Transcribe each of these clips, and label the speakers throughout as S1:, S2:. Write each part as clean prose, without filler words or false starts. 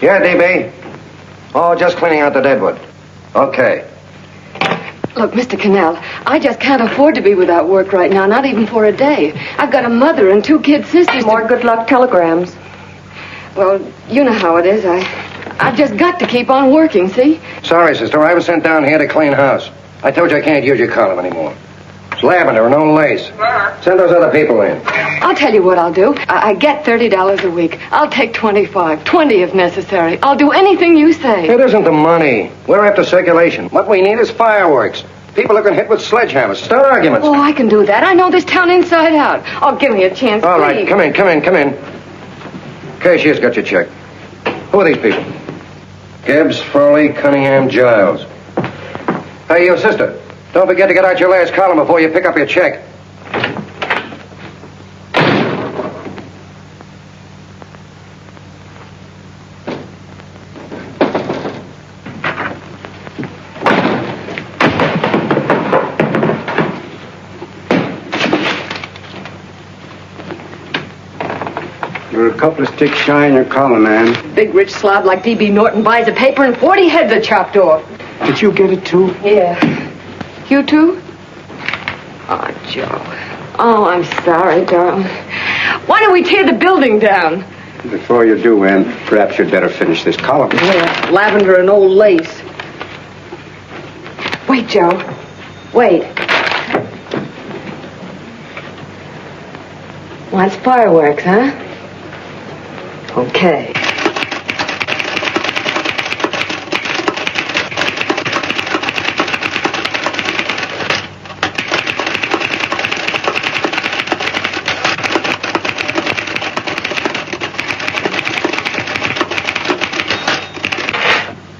S1: Yeah, DB. Oh, just cleaning out the deadwood. Okay.
S2: Look, Mr. Cannell, I just can't afford to be without work right now, not even for a day. I've got a mother and 2 kid sisters.
S3: More good luck telegrams.
S2: Well, you know how it is. I've just got to keep on working, see?
S1: Sorry, sister. I was sent down here to clean house. I told you I can't use your column anymore. It's lavender and no lace. Send those other people in.
S2: I'll tell you what I'll do. I get $30 a week. I'll take 25, 20 if necessary. I'll do anything you say.
S1: It isn't the money. We're after circulation. What we need is fireworks. People who can hit with sledgehammers. Start arguments.
S2: Oh, I can do that. I know this town inside out. Oh, give me a chance,
S1: All
S2: please.
S1: right, come in. Cashier's got your check. Who are these people? Gibbs, Frawley, Cunningham, Giles. Hey, you sister. Don't forget to get out your last column before you pick up your check.
S4: You're a couple of sticks shy in your column, man.
S2: Big rich slob like D.B. Norton buys a paper and 40 heads are chopped off.
S4: Did you get it, too?
S2: Yeah. You too? Oh, Joe. Oh, I'm sorry, darling. Why don't we tear the building down?
S4: Before you do, Ann, perhaps you'd better finish this column.
S2: Yeah, lavender and old lace. Wait, Joe. Wait. Wants fireworks, huh? Okay.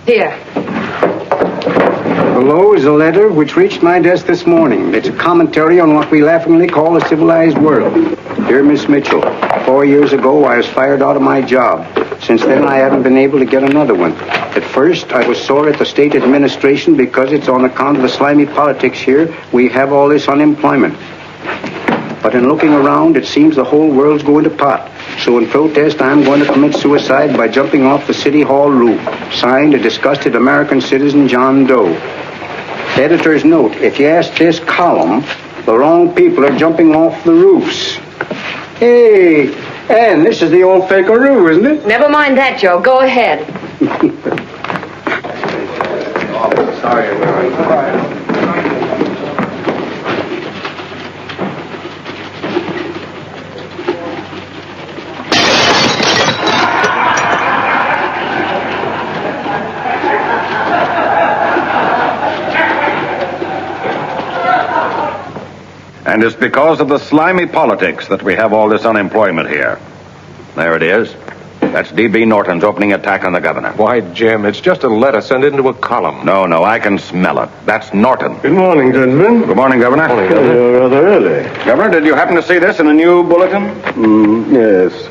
S2: Here.
S4: Below is a letter which reached my desk this morning. It's a commentary on what we laughingly call a civilized world. Dear Miss Mitchell, 4 years ago I was fired out of my job. Since then I haven't been able to get another one. At first I was sore at the state administration because it's on account of the slimy politics here we have all this unemployment. But in looking around, it seems the whole world's going to pot. So in protest, I'm going to commit suicide by jumping off the City Hall roof. Signed, a disgusted American citizen, John Doe. Editor's note, if you ask this column, the wrong people are jumping off the roofs. Hey, Ann, this is the old Fakeroo, isn't it?
S2: Never mind that, Joe. Go ahead.
S4: Sorry.
S5: And it's because of the slimy politics that we have all this unemployment here. There it is. That's D.B. Norton's opening attack on the governor.
S6: Why, Jim, it's just a letter sent into a column.
S5: No, I can smell it. That's Norton.
S7: Good morning, gentlemen.
S5: Good morning, Governor.
S7: You're rather early.
S5: Governor, did you happen to see this in a new bulletin?
S7: Yes.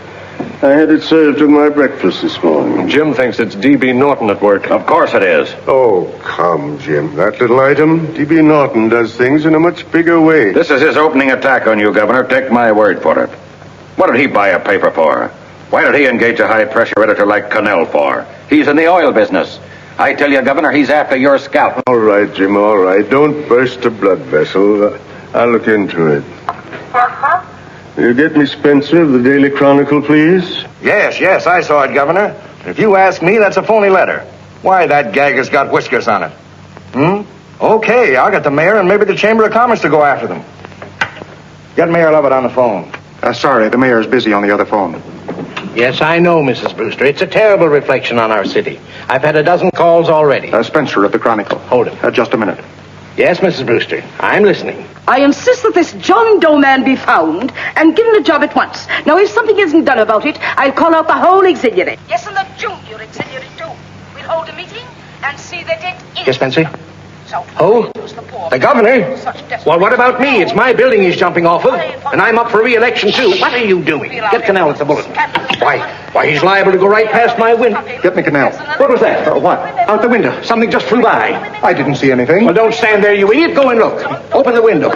S7: I had it served with my breakfast this morning.
S6: Jim thinks it's D.B. Norton at work.
S5: Of course it is.
S7: Oh, come, Jim. That little item, D.B. Norton does things in a much bigger way.
S5: This is his opening attack on you, Governor. Take my word for it. What did he buy a paper for? Why did he engage a high-pressure editor like Cannell for? He's in the oil business. I tell you, Governor, he's after your scalp.
S7: All right, Jim, all right. Don't burst a blood vessel. I'll look into it. Will you get me Spencer of the Daily Chronicle, please?
S1: Yes, I saw it, Governor. If you ask me, that's a phony letter. Why, that gag has got whiskers on it. Okay, I'll get the mayor and maybe the Chamber of Commerce to go after them. Get Mayor Lovett on the phone.
S8: Sorry, the mayor's busy on the other phone.
S9: Yes, I know, Mrs. Brewster. It's a terrible reflection on our city. I've had a dozen calls already.
S8: Spencer of the Chronicle.
S9: Hold it.
S8: Just a minute.
S9: Yes, Mrs. Brewster. I'm listening.
S3: I insist that this John Doe man be found and given a job at once. Now, if something isn't done about it, I'll call out the whole auxiliary. Yes, and the junior auxiliary, too. We'll hold a meeting and see that it is.
S9: Yes, Spencer?
S3: So,
S9: Who? The governor? Well, what about me? It's my building he's jumping off of, and I'm up for re-election, too. What are you doing? Get Cannell at the bulletin. Why, he's liable to go right past my window.
S8: Get me Cannell.
S9: What was that?
S8: What?
S9: Out the window. Something just flew by.
S8: I didn't see anything.
S9: Well, don't stand there, you idiot. Go and look. Open the window.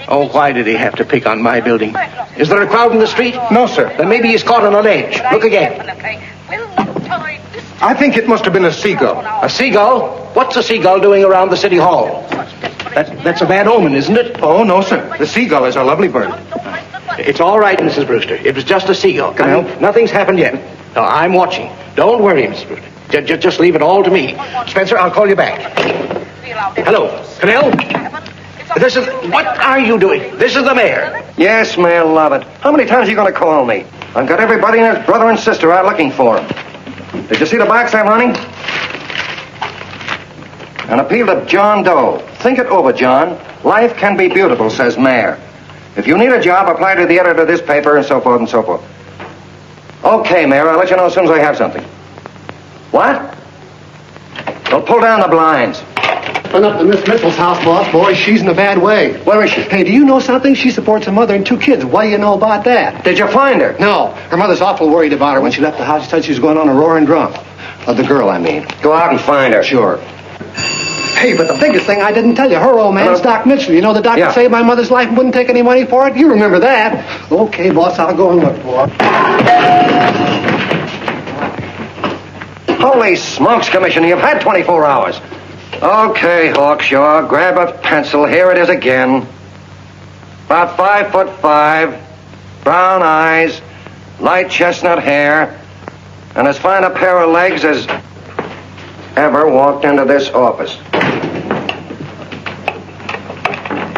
S9: Oh, why did he have to pick on my building? Is there a crowd in the street?
S8: No, sir.
S9: Then maybe he's caught on a ledge. Look again. I think it must have been a seagull. A seagull? What's a seagull doing around the city hall? That's a bad omen, isn't it? Oh, no, sir. The seagull is a lovely bird. It's all right, Mrs. Brewster. It was just a seagull. Nothing's happened yet. No, I'm watching. Don't worry, Mrs. Brewster. Just leave it all to me. Spencer, I'll call you back. Hello, Canell? What are you doing? This is the mayor.
S10: Yes, Mayor Lovett. How many times are you going to call me? I've got everybody and his brother and sister out looking for him. Did you see the box I'm running? An appeal to John Doe. Think it over, John. Life can be beautiful, says Mayor. If you need a job, apply to the editor of this paper and so forth and so forth. Okay, Mayor, I'll let you know as soon as I have something. What? Well, pull down the blinds.
S11: Went up to Miss Mitchell's house, boss. Boy, she's in a bad way.
S10: Where is she?
S11: Hey, do you know something? She supports a mother and 2 kids. What do you know about that?
S10: Did you find her?
S11: No. Her mother's awful worried about her. When she left the house, she said she was going on a roaring drunk. The girl, I mean.
S10: Go out and find her.
S11: Sure. Hey, but the biggest thing I didn't tell you, her old man's Doc Mitchell. You know the doctor saved my mother's life and wouldn't take any money for it? You remember that. Okay, boss, I'll go and look for her.
S10: Holy smokes, Commissioner, you've had 24 hours. Okay, Hawkshaw, grab a pencil. Here it is again. About 5'5", brown eyes, light chestnut hair, and as fine a pair of legs as ever walked into this office.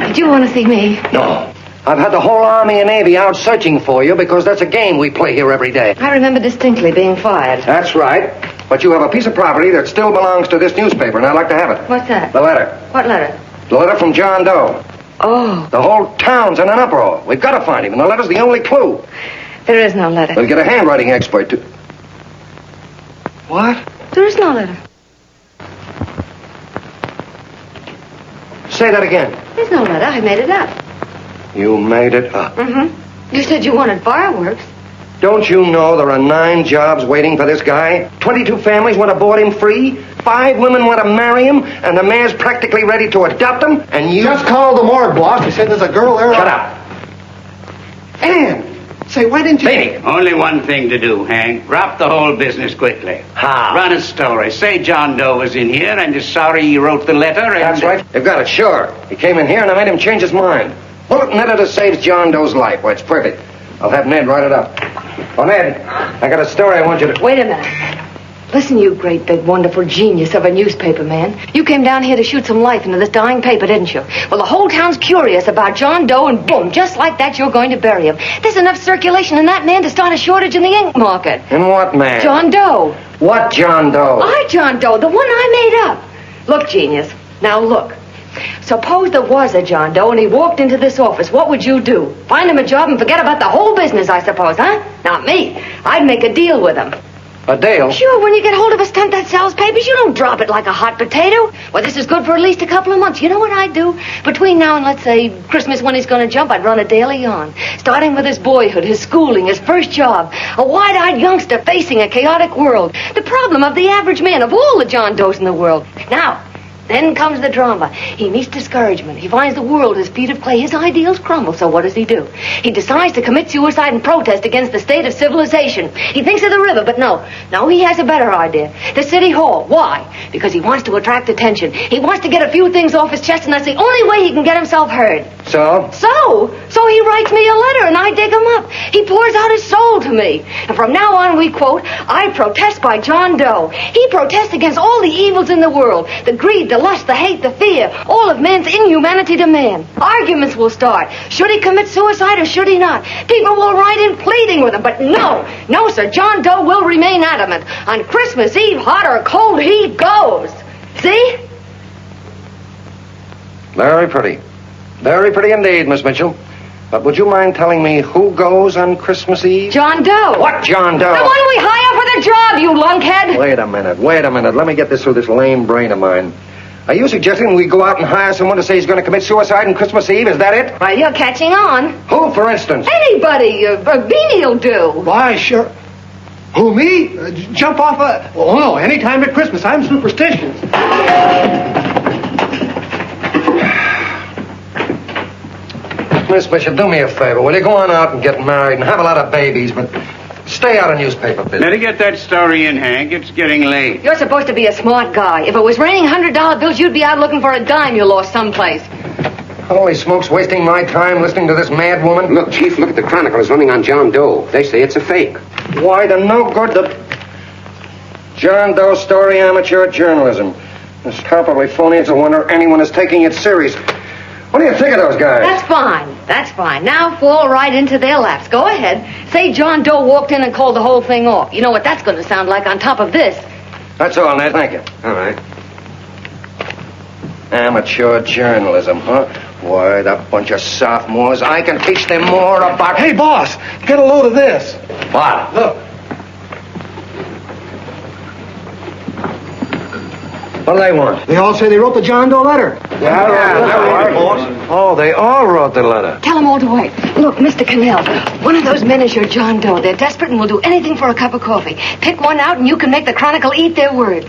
S2: Did you want to see me?
S10: No. I've had the whole Army and Navy out searching for you because that's a game we play here every day.
S2: I remember distinctly being fired.
S10: That's right. But you have a piece of property that still belongs to this newspaper, and I'd like to have it.
S2: What's that?
S10: The letter.
S2: What letter?
S10: The letter from John Doe.
S2: Oh.
S10: The whole town's in an uproar. We've got to find him, and the letter's the only clue.
S2: There is no letter.
S10: We'll get a handwriting expert to... What?
S2: There is no letter.
S10: Say that again.
S2: There's no letter. I made it up.
S10: You made it up.
S2: Mm-hmm. You said you wanted fireworks.
S10: Don't you know there are 9 jobs waiting for this guy? 22 families want to board him free. 5 women want to marry him, and the mayor's practically ready to adopt him, and you...
S11: Just called the morgue, boss. He said there's a girl there...
S10: Shut up.
S11: Ann! Say, why didn't you...
S10: Baby!
S12: Only one thing to do, Hank. Drop the whole business quickly.
S10: How?
S12: Run a story. Say John Doe was in here and is sorry he wrote the letter and...
S10: That's right. They've got it, sure. He came in here and I made him change his mind. Bulletin editor saves John Doe's life. Well, it's perfect. I'll have Ned write it up. Oh, Ned, I got a story I want you to...
S2: Wait a minute. Listen, you great, big, wonderful genius of a newspaper man. You came down here to shoot some life into this dying paper, didn't you? Well, the whole town's curious about John Doe, and boom, just like that, you're going to bury him. There's enough circulation in that man to start a shortage in the ink market.
S10: In what man?
S2: John Doe.
S10: What John Doe?
S2: John Doe, the one I made up. Look, genius. Now, look. Suppose there was a John Doe and he walked into this office. What would you do? Find him a job and forget about the whole business, I suppose, huh? Not me. I'd make a deal with him.
S10: A deal?
S2: Sure, when you get hold of a stunt that sells papers, you don't drop it like a hot potato. Well, this is good for at least a couple of months. You know what I'd do? Between now and, let's say, Christmas when he's going to jump, I'd run a daily on. Starting with his boyhood, his schooling, his first job. A wide-eyed youngster facing a chaotic world. The problem of the average man, of all the John Does in the world. Now, then comes the drama. He meets discouragement. He finds the world his feet of clay. His ideals crumble. So what does he do? He decides to commit suicide and protest against the state of civilization. He thinks of the river, but no, he has a better idea. The city hall. Why? Because he wants to attract attention. He wants to get a few things off his chest, and that's the only way he can get himself heard.
S10: So?
S2: So he writes me a letter, and I dig him up. He pours out his soul to me. And from now on, we quote, I protest by John Doe. He protests against all the evils in the world. The greed, the lust, the hate, the fear. All of man's inhumanity to man. Arguments will start. Should he commit suicide or should he not? People will write in pleading with him. But no, sir. John Doe will remain adamant. On Christmas Eve, hot or cold, he goes. See?
S10: Very pretty. Very pretty indeed, Miss Mitchell. But would you mind telling me who goes on Christmas Eve?
S2: John Doe.
S10: What John Doe?
S2: The one we hire for the job, you lunkhead.
S10: Wait a minute. Let me get this through this lame brain of mine. Are you suggesting we go out and hire someone to say he's going to commit suicide on Christmas Eve? Is that it?
S2: Well, you're catching on.
S10: Who, for instance?
S2: Anybody. Beanie'll do.
S11: Why, sure. Who, me? Jump off a... Oh, no, any time at Christmas. I'm superstitious.
S10: Miss Bishop, do me a favor. Will you go on out and get married and have a lot of babies, but Stay out of newspaper business.
S12: Better get that story in, Hank. It's getting late.
S2: You're supposed to be a smart guy. If it was raining $100 bills, you'd be out looking for a dime you lost someplace.
S10: Holy smokes, wasting my time listening to this mad woman.
S4: Look, Chief, look at the Chronicle. It's running on John Doe. They say it's a fake.
S10: Why, the no good, the John Doe story, amateur journalism. It's probably phony. It's a wonder anyone is taking it serious. What do you think of those guys?
S2: That's fine. That's fine. Now fall right into their laps. Go ahead. Say John Doe walked in and called the whole thing off. You know what that's going to sound like on top of this.
S10: That's all, Ned. Thank you. All right. Amateur journalism, huh? Why, that bunch of sophomores, I can teach them more about...
S11: Hey, boss, get a load of this.
S10: What?
S11: Look.
S10: What do they want?
S11: They all say they wrote the John Doe letter.
S10: Oh, they all wrote the letter.
S2: Tell them all to wait. Look, Mr. Cannell, one of those men is your John Doe. They're desperate and will do anything for a cup of coffee. Pick one out and you can make the Chronicle eat their words.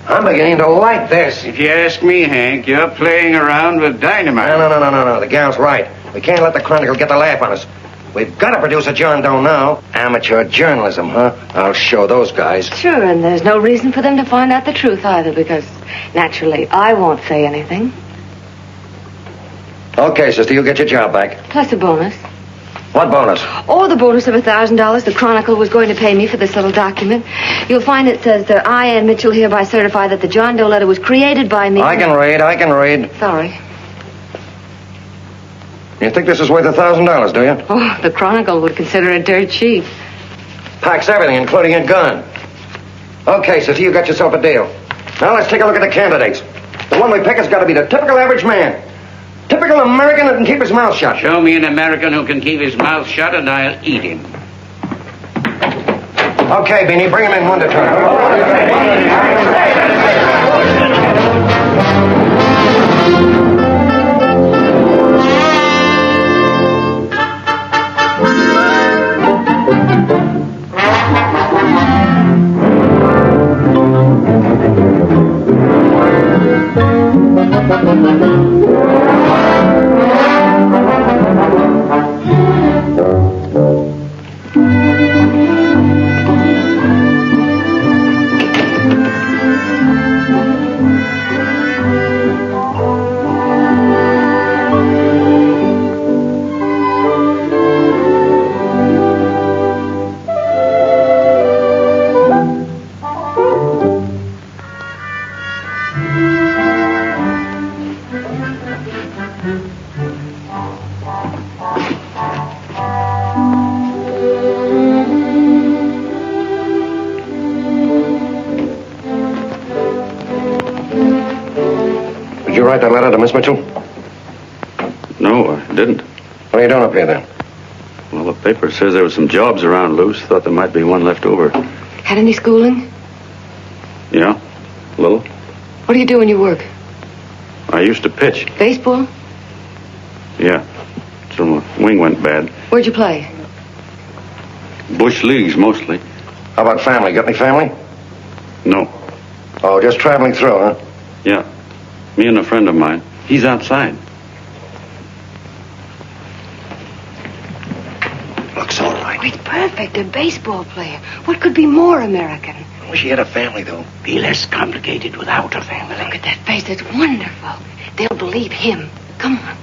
S10: I'm beginning to like this.
S12: If you ask me, Hank, you're playing around with dynamite.
S10: No. The gal's right. We can't let the Chronicle get the laugh on us. We've got to produce a John Doe now. Amateur journalism, huh? I'll show those guys.
S2: Sure, and there's no reason for them to find out the truth either, because, naturally, I won't say anything.
S10: Okay, sister, you get your job back.
S2: Plus a bonus.
S10: What bonus?
S2: Oh, the bonus of $1,000 the Chronicle was going to pay me for this little document. You'll find it says that I, Ann Mitchell, hereby certify that the John Doe letter was created by me.
S10: I can read.
S2: Sorry.
S10: You think this is worth $1,000, do you?
S2: Oh, the Chronicle would consider it dirt cheap.
S10: Packs everything, including a gun. Okay, sister, you got yourself a deal. Now let's take a look at the candidates. The one we pick has got to be the typical average man. Typical American that can keep his mouth shut.
S12: Show me an American who can keep his mouth shut and I'll eat him.
S10: Okay, Beanie, bring him in one at a time. Did you write that letter to Miss Mitchell?
S13: No, I didn't.
S10: What are you doing up here, then?
S13: Well, the paper says there were some jobs around loose. Thought there might be one left over.
S2: Had any schooling?
S13: Yeah, a little.
S2: What do you do when you work?
S13: I used to pitch.
S2: Baseball?
S13: Yeah. So my wing went bad.
S2: Where'd you play?
S13: Bush leagues, mostly.
S10: How about family? Got any family?
S13: No.
S10: Oh, just traveling through, huh?
S13: Yeah. Me and a friend of mine. He's outside.
S10: Looks all right.
S2: It's perfect. A baseball player. What could be more American?
S10: I wish he had a family, though.
S12: Be less complicated without a family.
S2: Look at that face. It's wonderful. They'll believe him. Come on.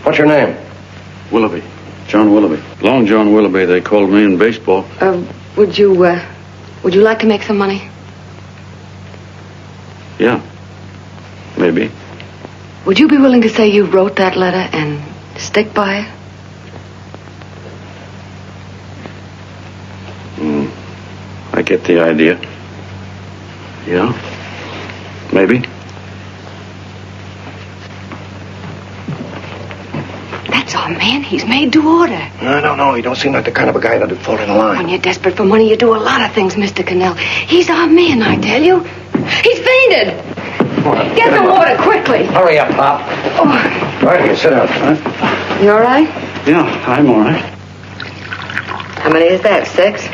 S10: What's your name?
S13: Willoughby. John Willoughby. Long John Willoughby, they called me in baseball.
S2: Would you like to make some money?
S13: Yeah. Maybe.
S2: Would you be willing to say you wrote that letter and stick by it?
S13: I get the idea. Yeah. Maybe.
S2: That's our man. He's made to order.
S10: No. He don't seem like the kind of a guy that'd fall in line.
S2: When you're desperate for money, you do a lot of things, Mr. Cannell. He's our man, I tell you. He's fainted. Get some water, quickly.
S10: Hurry up, Pop.
S2: Oh.
S10: Right here, sit down. Huh?
S2: You all right?
S13: Yeah, I'm all right.
S2: How many is that, 6?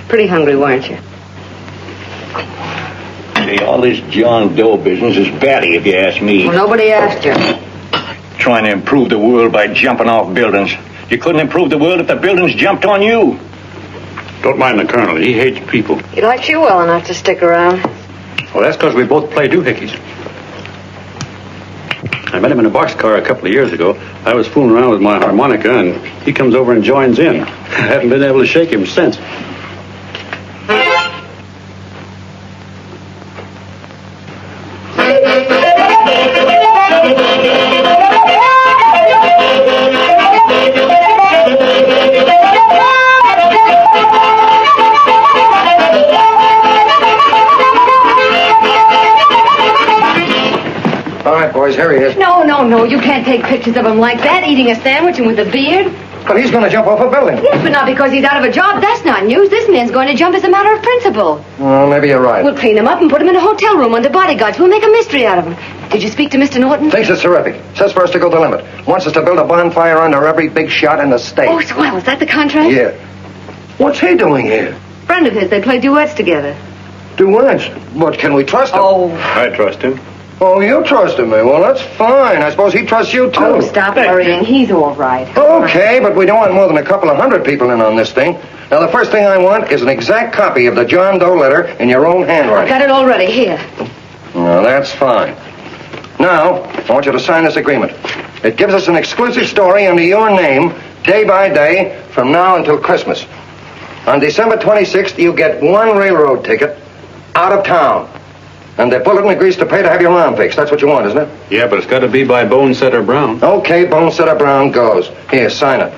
S2: Pretty hungry, weren't you?
S12: Hey, all this John Doe business is batty, if you ask me.
S2: Well, nobody asked you.
S12: Trying to improve the world by jumping off buildings. You couldn't improve the world if the buildings jumped on you.
S13: Don't mind the colonel. He hates people.
S2: He likes you well enough to stick around.
S13: Well, that's because we both play doohickeys. I met him in a boxcar a couple of years ago. I was fooling around with my harmonica, and he comes over and joins in. I haven't been able to shake him since.
S10: Boys, here he is.
S2: No, you can't take pictures of him like that, eating a sandwich and with a beard.
S10: But he's going to jump off a building.
S2: Yes, but not because he's out of a job. That's not news. This man's going to jump as a matter of principle.
S10: Well, maybe you're right.
S2: We'll clean him up and put him in a hotel room under bodyguards. We'll make a mystery out of him. Did you speak to Mr. Norton?
S10: Thinks it's terrific. Says for us to go the limit. Wants us to build a bonfire under every big shot in the state.
S2: Oh, swell. Is that the contract?
S10: Yeah. What's he doing here?
S2: Friend of his. They play duets together.
S10: Duets? But can we trust him?
S2: Oh.
S6: I trust him.
S10: Oh, you trusted me. Well, that's fine. I suppose he trusts you, too.
S2: Oh, stop worrying. He's all right.
S10: Okay, but we don't want more than a couple of hundred people in on this thing. Now, the first thing I want is an exact copy of the John Doe letter in your own handwriting.
S2: I've got it already. Here.
S10: Well, that's fine. Now, I want you to sign this agreement. It gives us an exclusive story under your name, day by day, from now until Christmas. On December 26th, you get one railroad ticket out of town. And the Bulletin agrees to pay to have your arm fixed. That's what you want, isn't it?
S13: Yeah, but it's got to be by Bonesetter Brown.
S10: Okay, Bonesetter Brown goes. Here, sign it.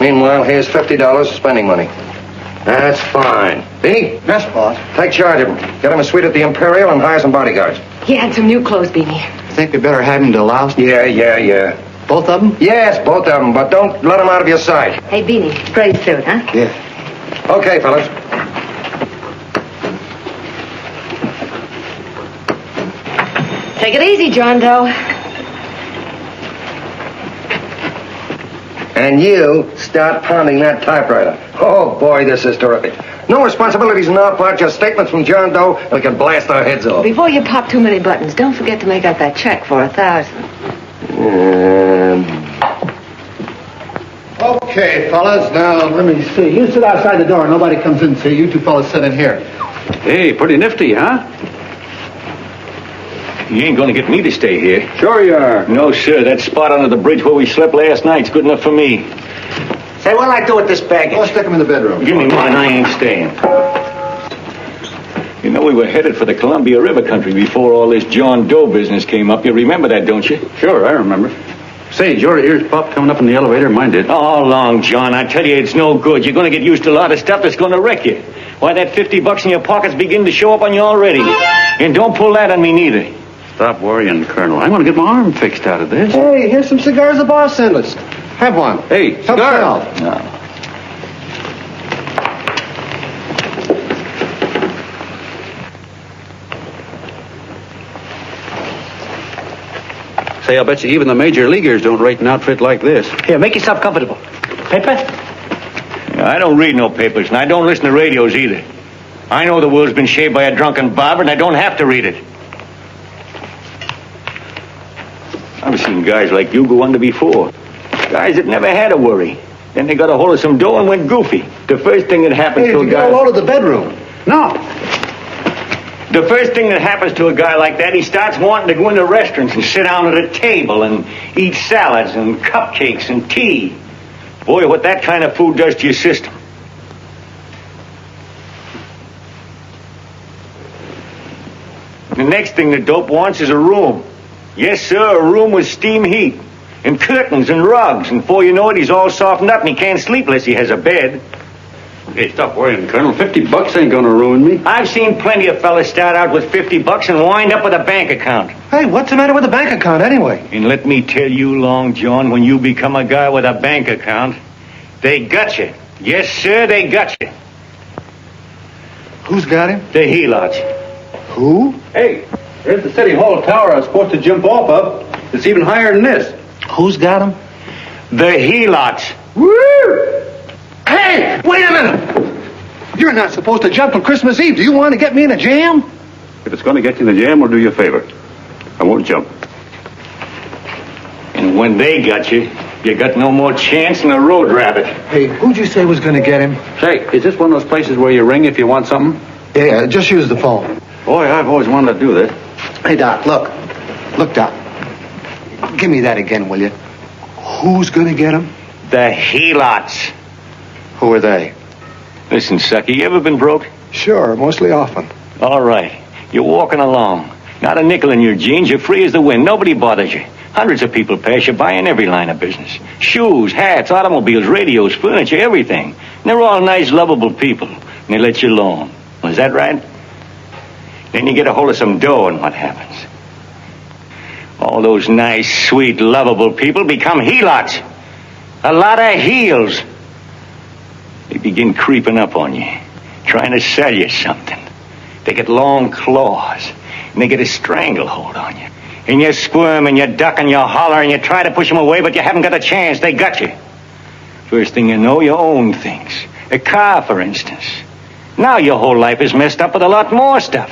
S10: Meanwhile, here's $50 spending money. That's fine. Beanie?
S11: Yes, boss.
S10: Take charge of him. Get him a suite at the Imperial and hire some bodyguards.
S2: Yeah, and some new clothes, Beanie.
S8: Think we better have him to Laos?
S10: Yeah.
S11: Both of them?
S10: Yes, both of them, but don't let them out of your sight.
S2: Hey, Beanie, gray suit, huh?
S10: Yeah. Okay, fellas.
S2: Take it easy, John Doe.
S10: And you start pounding that typewriter. Oh, boy, this is terrific. No responsibilities on our part, just statements from John Doe that can blast our heads off.
S2: Before you pop too many buttons, don't forget to make out that check for $1,000.
S11: Okay, fellas. Now, let me see. You sit outside the door. Nobody comes in. See, you two fellas sit in here.
S13: Hey, pretty nifty, huh?
S12: You ain't gonna get me to stay here.
S13: Sure you are.
S12: No, sir. That spot under the bridge where we slept last night's good enough for me.
S9: Say, what'll I do with this baggage?
S11: Go stick him in the bedroom.
S12: Give me mine. I ain't staying. You know, we were headed for the Columbia River country before all this John Doe business came up. You remember that, don't you?
S13: Sure, I remember. Say, did your ears pop coming up in the elevator? Mine did.
S12: All along, John. I tell you, it's no good. You're going to get used to a lot of stuff that's going to wreck you. Why, that $50 in your pocket's beginning to show up on you already. And don't pull that on me, neither.
S13: Stop worrying, Colonel. I'm going to get my arm fixed out of this.
S11: Hey, here's some cigars the boss sent us. Have one.
S13: Hey,
S11: Help
S13: cigar.
S11: yourself.
S12: No.
S13: Say, I'll bet you even the major leaguers don't rate an outfit like this.
S9: Here, make yourself comfortable. Paper?
S12: I don't read no papers, and I don't listen to radios either. I know the world's been shaped by a drunken barber, and I don't have to read it. I've seen guys like you go under before. Guys that never had a worry. Then they got a hold of some dough and went goofy. The first thing that happens to a guy...
S11: Get a load of the bedroom.
S13: No.
S12: The first thing that happens to a guy like that, he starts wanting to go into restaurants and sit down at a table and eat salads and cupcakes and tea. Boy, what that kind of food does to your system. The next thing the dope wants is a room. Yes, sir, a room with steam heat and curtains and rugs. And before you know it, he's all softened up and he can't sleep unless he has a bed.
S13: Hey, stop worrying, Colonel. $50 ain't going to ruin me.
S12: I've seen plenty of fellas start out with $50 and wind up with a bank account.
S11: Hey, what's the matter with the bank account anyway?
S12: And let me tell you, Long John, when you become a guy with a bank account, they got you. Yes, sir, they got you.
S11: Who's got him?
S12: The helots.
S11: Who?
S13: Hey, there's the City Hall tower I was supposed to jump off of. It's even higher than this.
S11: Who's got him?
S12: The helots.
S11: Woo! Hey, wait a minute! You're not supposed to jump on Christmas Eve. Do you want to get me in a jam?
S13: If it's going to get you in the jam, we'll do you a favor. I won't jump.
S12: And when they got you, you got no more chance than a road rabbit.
S9: Hey, who'd you say was going to get him?
S13: Say, is this one of those places where you ring if you want something?
S9: Yeah, just use the phone.
S13: Boy, I've always wanted to do this.
S9: Hey, Doc, look. Look, Doc. Give me that again, will you? Who's going to get him?
S12: The helots.
S9: Who are they?
S12: Listen, sucker, you ever been broke?
S9: Sure, mostly often.
S12: All right. You're walking along. Not a nickel in your jeans. You're free as the wind. Nobody bothers you. Hundreds of people pass you by in every line of business. Shoes, hats, automobiles, radios, furniture, everything. And they're all nice, lovable people. And they let you alone. Is that right? Then you get a hold of some dough, and what happens? All those nice, sweet, lovable people become helots. A lot of heels. They begin creeping up on you, trying to sell you something. They get long claws, and they get a stranglehold on you. And you squirm, and you duck, and you holler, and you try to push them away, but you haven't got a chance. They got you. First thing you know, you own things. A car, for instance. Now your whole life is messed up with a lot more stuff.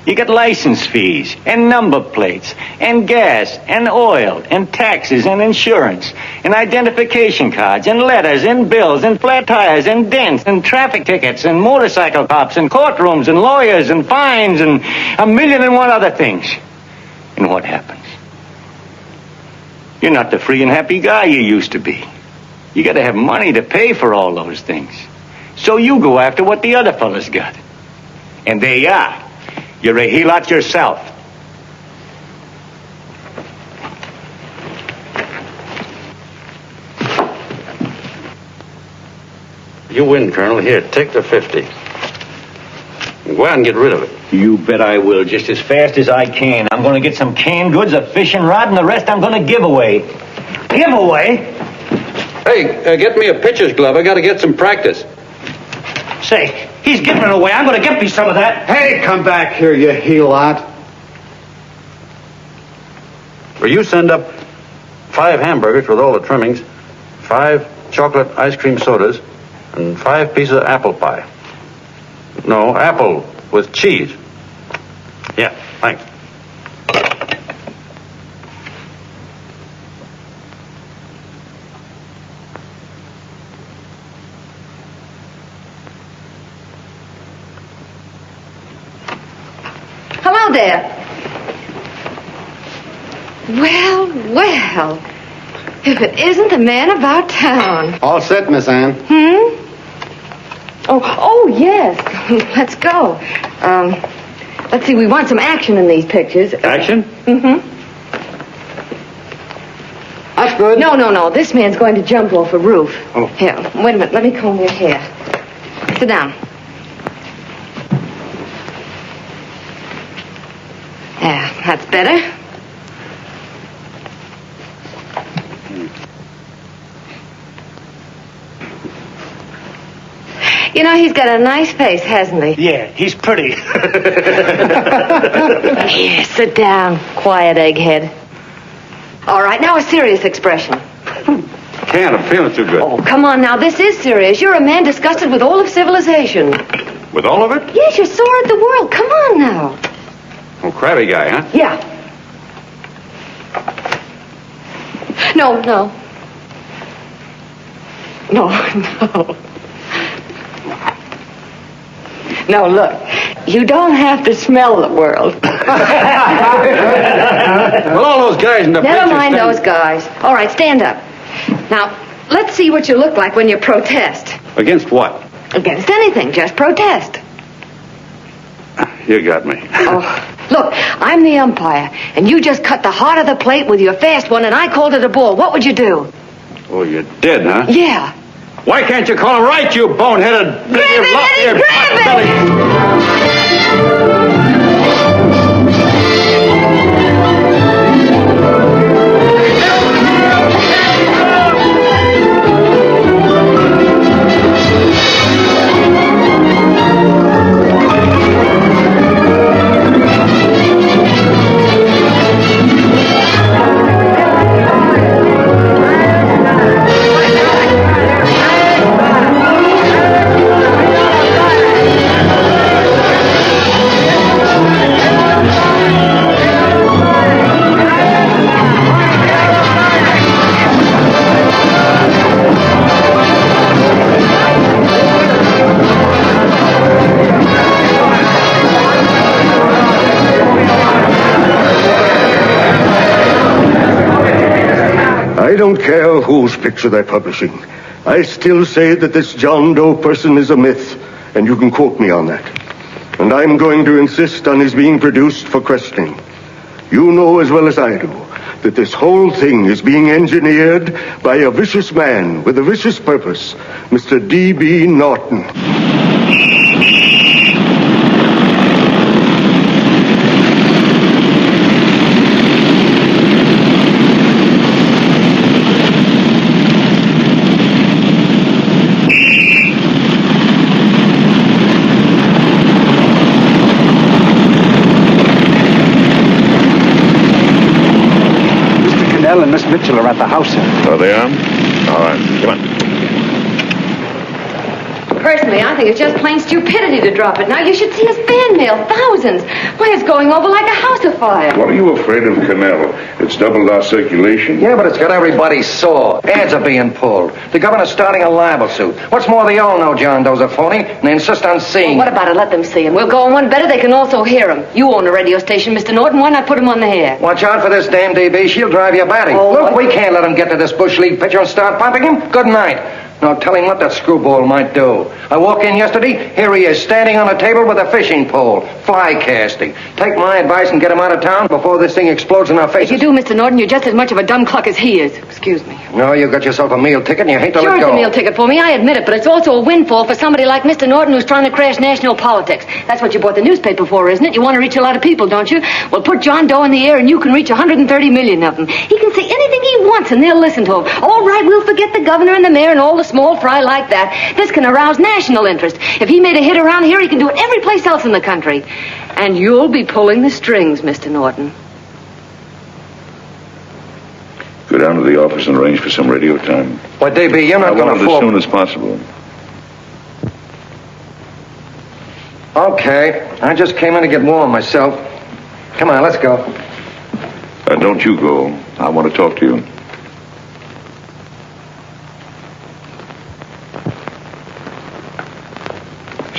S12: You get license fees, and number plates, and gas, and oil, and taxes, and insurance, and identification cards, and letters, and bills, and flat tires, and dents, and traffic tickets, and motorcycle cops, and courtrooms, and lawyers, and fines, and 1,000,001 other things. And what happens? You're not the free and happy guy you used to be. You got to have money to pay for all those things. So you go after what the other fellas got. And there you are. You're a helot yourself.
S13: You win, Colonel. Here, take the 50. Go out and get rid of it.
S12: You bet I will, just as fast as I can. I'm going to get some canned goods, a fishing rod, and the rest I'm going to give away. Give away?
S13: Hey, get me a pitcher's glove. I got to get some practice.
S12: Say, he's giving it away. I'm going to get me some of that.
S9: Hey, come back here, you helot.
S13: Will you send up 5 hamburgers with all the trimmings, 5 chocolate ice cream sodas, and 5 pieces of apple pie? No, apple with cheese. Yeah, thanks.
S2: Hello there. Well, well. If it isn't the man about town.
S4: All set, Miss Ann.
S2: Oh, yes. Let's go. Let's see, we want some action in these pictures.
S13: Action?
S2: Mm-hmm.
S4: That's good.
S2: No. This man's going to jump off a roof.
S4: Oh.
S2: Here, wait a minute. Let me comb your hair. Sit down. Yeah, that's better. You know, he's got a nice face, hasn't he?
S12: Yeah, he's pretty.
S2: Here, sit down. Quiet, egghead. All right, now a serious expression.
S13: Can't. I'm feeling too good.
S2: Oh, come on now. This is serious. You're a man disgusted with all of civilization.
S13: With all of it?
S2: Yes, you're sore at the world. Come on now.
S13: Oh, crabby guy, huh?
S2: Yeah. No. No, look. You don't have to smell the world.
S13: Well, all those guys in the
S2: Never
S13: picture
S2: mind
S13: stand-
S2: those guys. All right, stand up. Now, let's see what you look like when you protest.
S13: Against what?
S2: Against anything, just protest.
S13: You got me.
S2: Oh, look, I'm the umpire, and you just cut the heart of the plate with your fast one, and I called it a ball. What would you do?
S13: Oh, you did, huh?
S2: Yeah.
S13: Why can't you call him right, you boneheaded...
S2: Grab it, Eddie, grab
S7: I don't care whose picture they're publishing. I still say that this John Doe person is a myth, and you can quote me on that. And I'm going to insist on his being produced for questioning. You know as well as I do that this whole thing is being engineered by a vicious man with a vicious purpose, Mr. D.B. Norton.
S4: And Miss Mitchell are at the house, sir.
S5: Oh, they are? All right, come on.
S2: Personally, I think it's just plain stupidity to drop it. Now, you should see his fan mail. Thousands. Why, it's going over like a house afire.
S14: What are you afraid of, Cannell? It's doubled our circulation.
S10: Yeah, but it's got everybody sore. Ads are being pulled. The governor's starting a libel suit. What's more, they all know John Doe's a phony, and they insist on seeing
S2: Well, what about it? Let them see him. We'll go on one better. They can also hear him. You own a radio station, Mr. Norton. Why not put him on the air?
S10: Watch out for this damn DB. She'll drive you batty.
S2: Oh,
S10: Look, we can't let him get to this Bush League pitcher and start pumping him. Good night. Now, tell him what that screwball might do. I walk in yesterday, here he is, standing on a table with a fishing pole, fly casting. Take my advice and get him out of town before this thing explodes in our faces.
S2: If you do, Mr. Norton, you're just as much of a dumb cluck as he is. Excuse me.
S10: No, you got yourself a meal ticket and you hate to
S2: Sure,
S10: let
S2: it's
S10: go.
S2: a meal ticket for me, I admit it, but it's also a windfall for somebody like Mr. Norton who's trying to crash national politics. That's what you bought the newspaper for, isn't it? You want to reach a lot of people, don't you? Well, put John Doe in the air and you can reach 130 million of them. He can say anything he wants and they'll listen to him. All right, we'll forget the governor and the mayor and all the small fry like that. This can arouse national interest. If he made a hit around here, he can do it every place else in the country. And you'll be pulling the strings, Mr. Norton.
S14: Go down to the office and arrange for some radio time.
S10: Why, DB, you're not going to
S14: as
S10: fall.
S14: soon as possible.
S10: Okay, I just came in to get warm myself. Come on, let's go.
S14: Don't you go. I want to talk to you.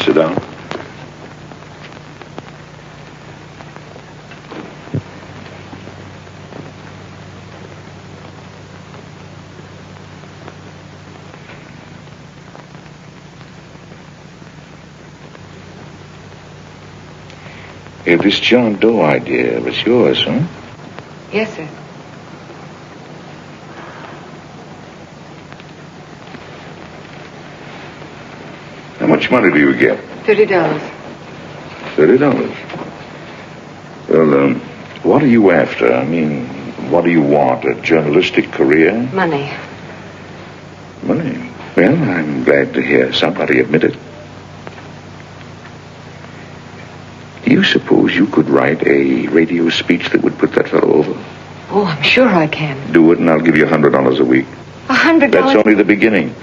S14: Sit down. Hey, this John Doe idea was yours, huh?
S2: Yes, sir.
S14: How much money do you get?
S2: $30.
S14: $30. Well, what are you after? I mean, what do you want? A journalistic career?
S2: Money.
S14: Money? Well, I'm glad to hear somebody admit it. Do you suppose you could write a radio speech that would put that fellow over?
S2: Oh, I'm sure I can.
S14: Do it and I'll give you $100 a week.
S2: $100?
S14: That's only the beginning.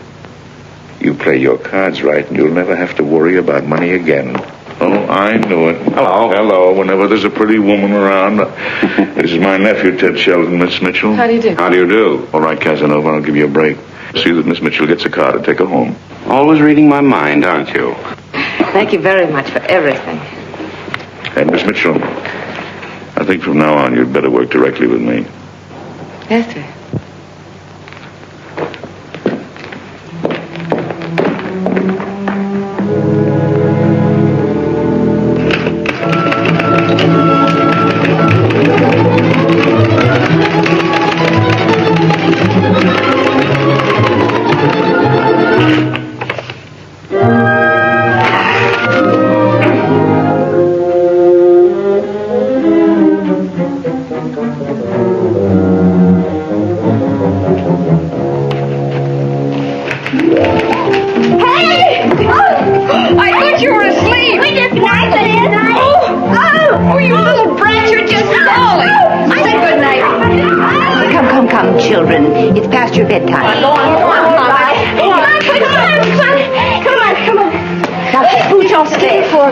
S14: You play your cards right and you'll never have to worry about money again. Oh, I knew it. Hello. Hello. Whenever there's a pretty woman around. This is my nephew, Ted Sheldon, Miss Mitchell.
S2: How do you do?
S14: How do you do? All right, Casanova, I'll give you a break. See that Miss Mitchell gets a car to take her home.
S13: Always reading my mind, aren't you?
S2: Thank you very much for everything.
S14: And Miss Mitchell, I think from now on you'd better work directly with me.
S2: Yes, sir.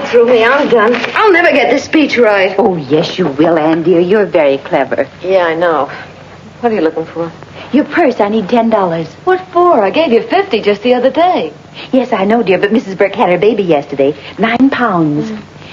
S2: Through me, I'm done. I'll never get this speech right.
S15: Oh, yes, you will, Ann, dear. You're very clever.
S2: Yeah, I know. What are you looking for?
S15: Your purse. I need $10.
S2: What for? I gave you 50 just the other day.
S15: Yes, I know, dear, but Mrs. Burke had her baby yesterday. 9 pounds.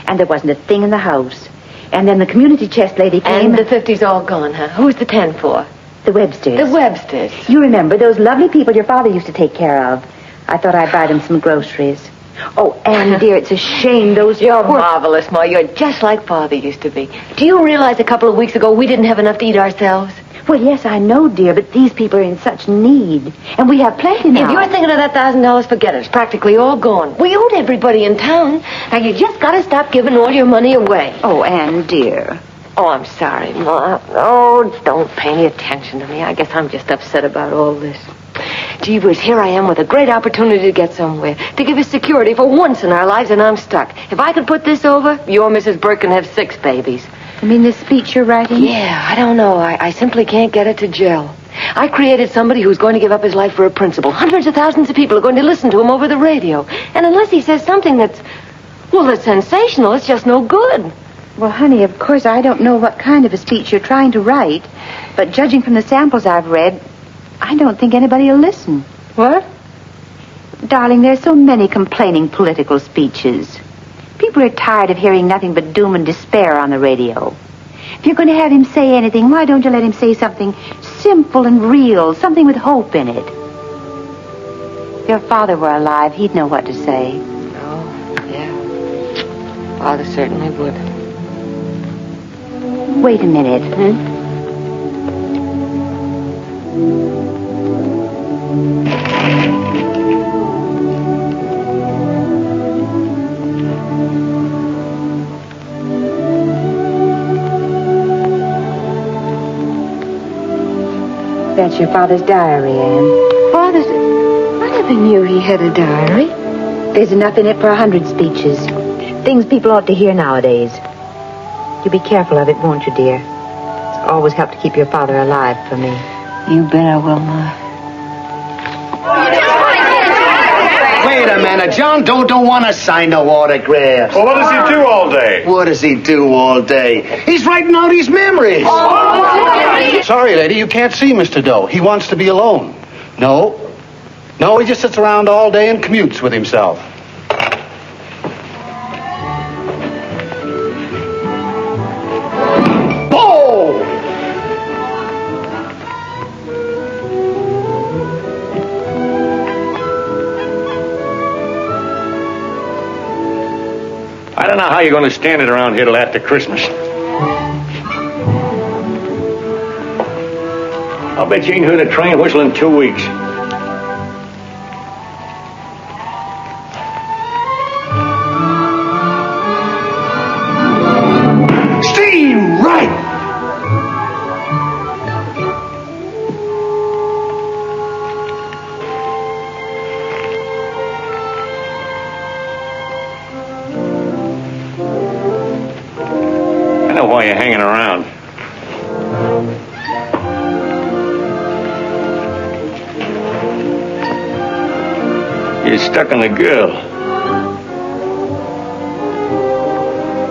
S15: And there wasn't a thing in the house. And then the community chest lady came.
S2: And the 50's all gone, huh? Who's the 10 for?
S15: The Websters.
S2: The Websters.
S15: You remember those lovely people your father used to take care of. I thought I'd buy them some groceries. Oh, Anne, dear, it's a shame those...
S2: You're marvelous, Ma. You're just like Father used to be. Do you realize a couple of weeks ago we didn't have enough to eat ourselves?
S15: Well, yes, I know, dear, but these people are in such need. And we have plenty now.
S2: If you're thinking of that $1,000, forget it. It's practically all gone. We owed everybody in town. Now, you just got to stop giving all your money away.
S15: Oh, Anne, dear.
S2: Oh, I'm sorry, Ma. Oh, don't pay any attention to me. I guess I'm just upset about all this. Gee whiz, here I am with a great opportunity to get somewhere, to give us security for once in our lives, and I'm stuck. If I could put this over, your Mrs. Burke can have 6 babies.
S15: You mean this speech you're writing?
S2: Yeah, I don't know. I simply can't get it to gel. I created somebody who's going to give up his life for a principle. Hundreds of thousands of people are going to listen to him over the radio. And unless he says something that's sensational, it's just no good.
S15: Well, honey, of course I don't know what kind of a speech you're trying to write, but judging from the samples I've read, I don't think anybody will listen.
S2: What?
S15: Darling, there's so many complaining political speeches. People are tired of hearing nothing but doom and despair on the radio. If you're going to have him say anything, why don't you let him say something simple and real, something with hope in it? If your father were alive, he'd know what to say.
S2: Oh, yeah. Father certainly would.
S15: Wait a minute. That's your father's diary, Anne.
S2: Father's... I never knew he had a diary.
S15: There's enough in it for 100 speeches. Things people ought to hear nowadays. You be careful of it, won't you, dear? It's always helped to keep your father alive for me.
S2: You bet I will, Ma.
S9: Wait a minute. John Doe don't want to sign no autographs.
S6: Well, what does he do all day?
S9: What does he do all day? He's writing out his memories. Sorry, lady, you can't see Mr. Doe. He wants to be alone. No, he just sits around all day and commutes with himself.
S12: I don't know how you're going to stand it around here till after Christmas. I'll bet you ain't heard a train whistle in 2 weeks.
S9: Steve, right!
S12: I know why you're hanging around. You're stuck on the girl.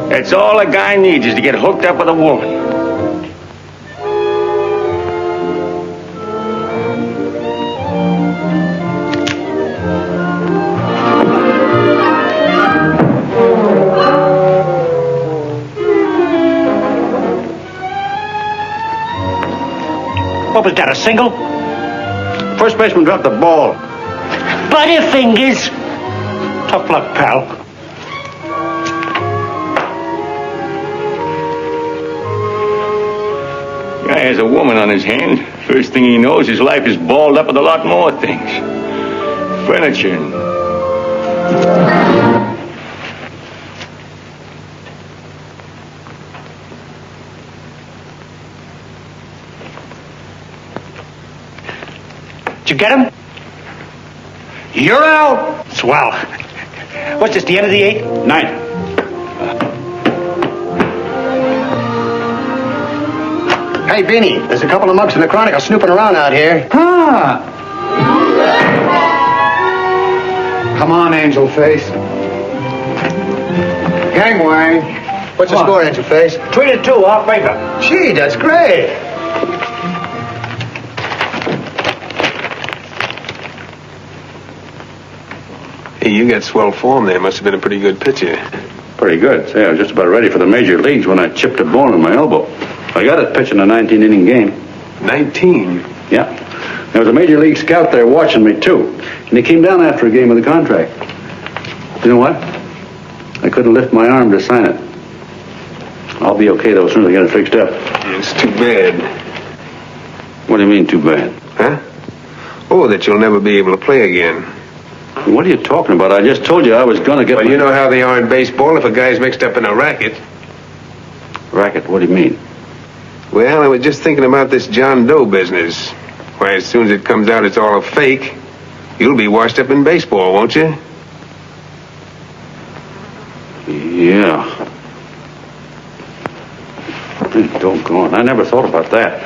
S12: That's all a guy needs is to get hooked up with a woman.
S9: What was that, a single? First baseman dropped the ball. Butterfingers. Tough luck, pal.
S12: Guy has a woman on his hands. First thing he knows, his life is balled up with a lot more things. Furniture and...
S9: Did you get him? You're out. Swell. What's this, the end of the 8th? 9th. Hey, Beanie, there's a couple of mugs in the Chronicle snooping around out here.
S11: Ah! Come on, Angel Face.
S9: Gangway. What's the score, Angel Face?
S12: 3-2, off paper.
S9: Gee, that's great.
S6: Hey, you got swell form there. Must have been a pretty good pitcher.
S13: Pretty good. Say, I was just about ready for the major leagues when I chipped a bone in my elbow. I got it pitching a 19-inning game.
S6: 19?
S13: Yeah. There was a major league scout there watching me, too. And he came down after a game of the contract. You know what? I couldn't lift my arm to sign it. I'll be okay, though, as soon as I get it fixed up.
S6: It's too bad.
S13: What do you mean, too bad?
S6: Huh? Oh, that you'll never be able to play again.
S13: What are you talking about? I just told you I was going to get...
S6: Well, you know how they are in baseball if a guy's mixed up in a racket.
S13: Racket? What do you mean?
S6: Well, I was just thinking about this John Doe business. Why, as soon as it comes out it's all a fake, you'll be washed up in baseball, won't you?
S13: Yeah. Doggone. I never thought about that.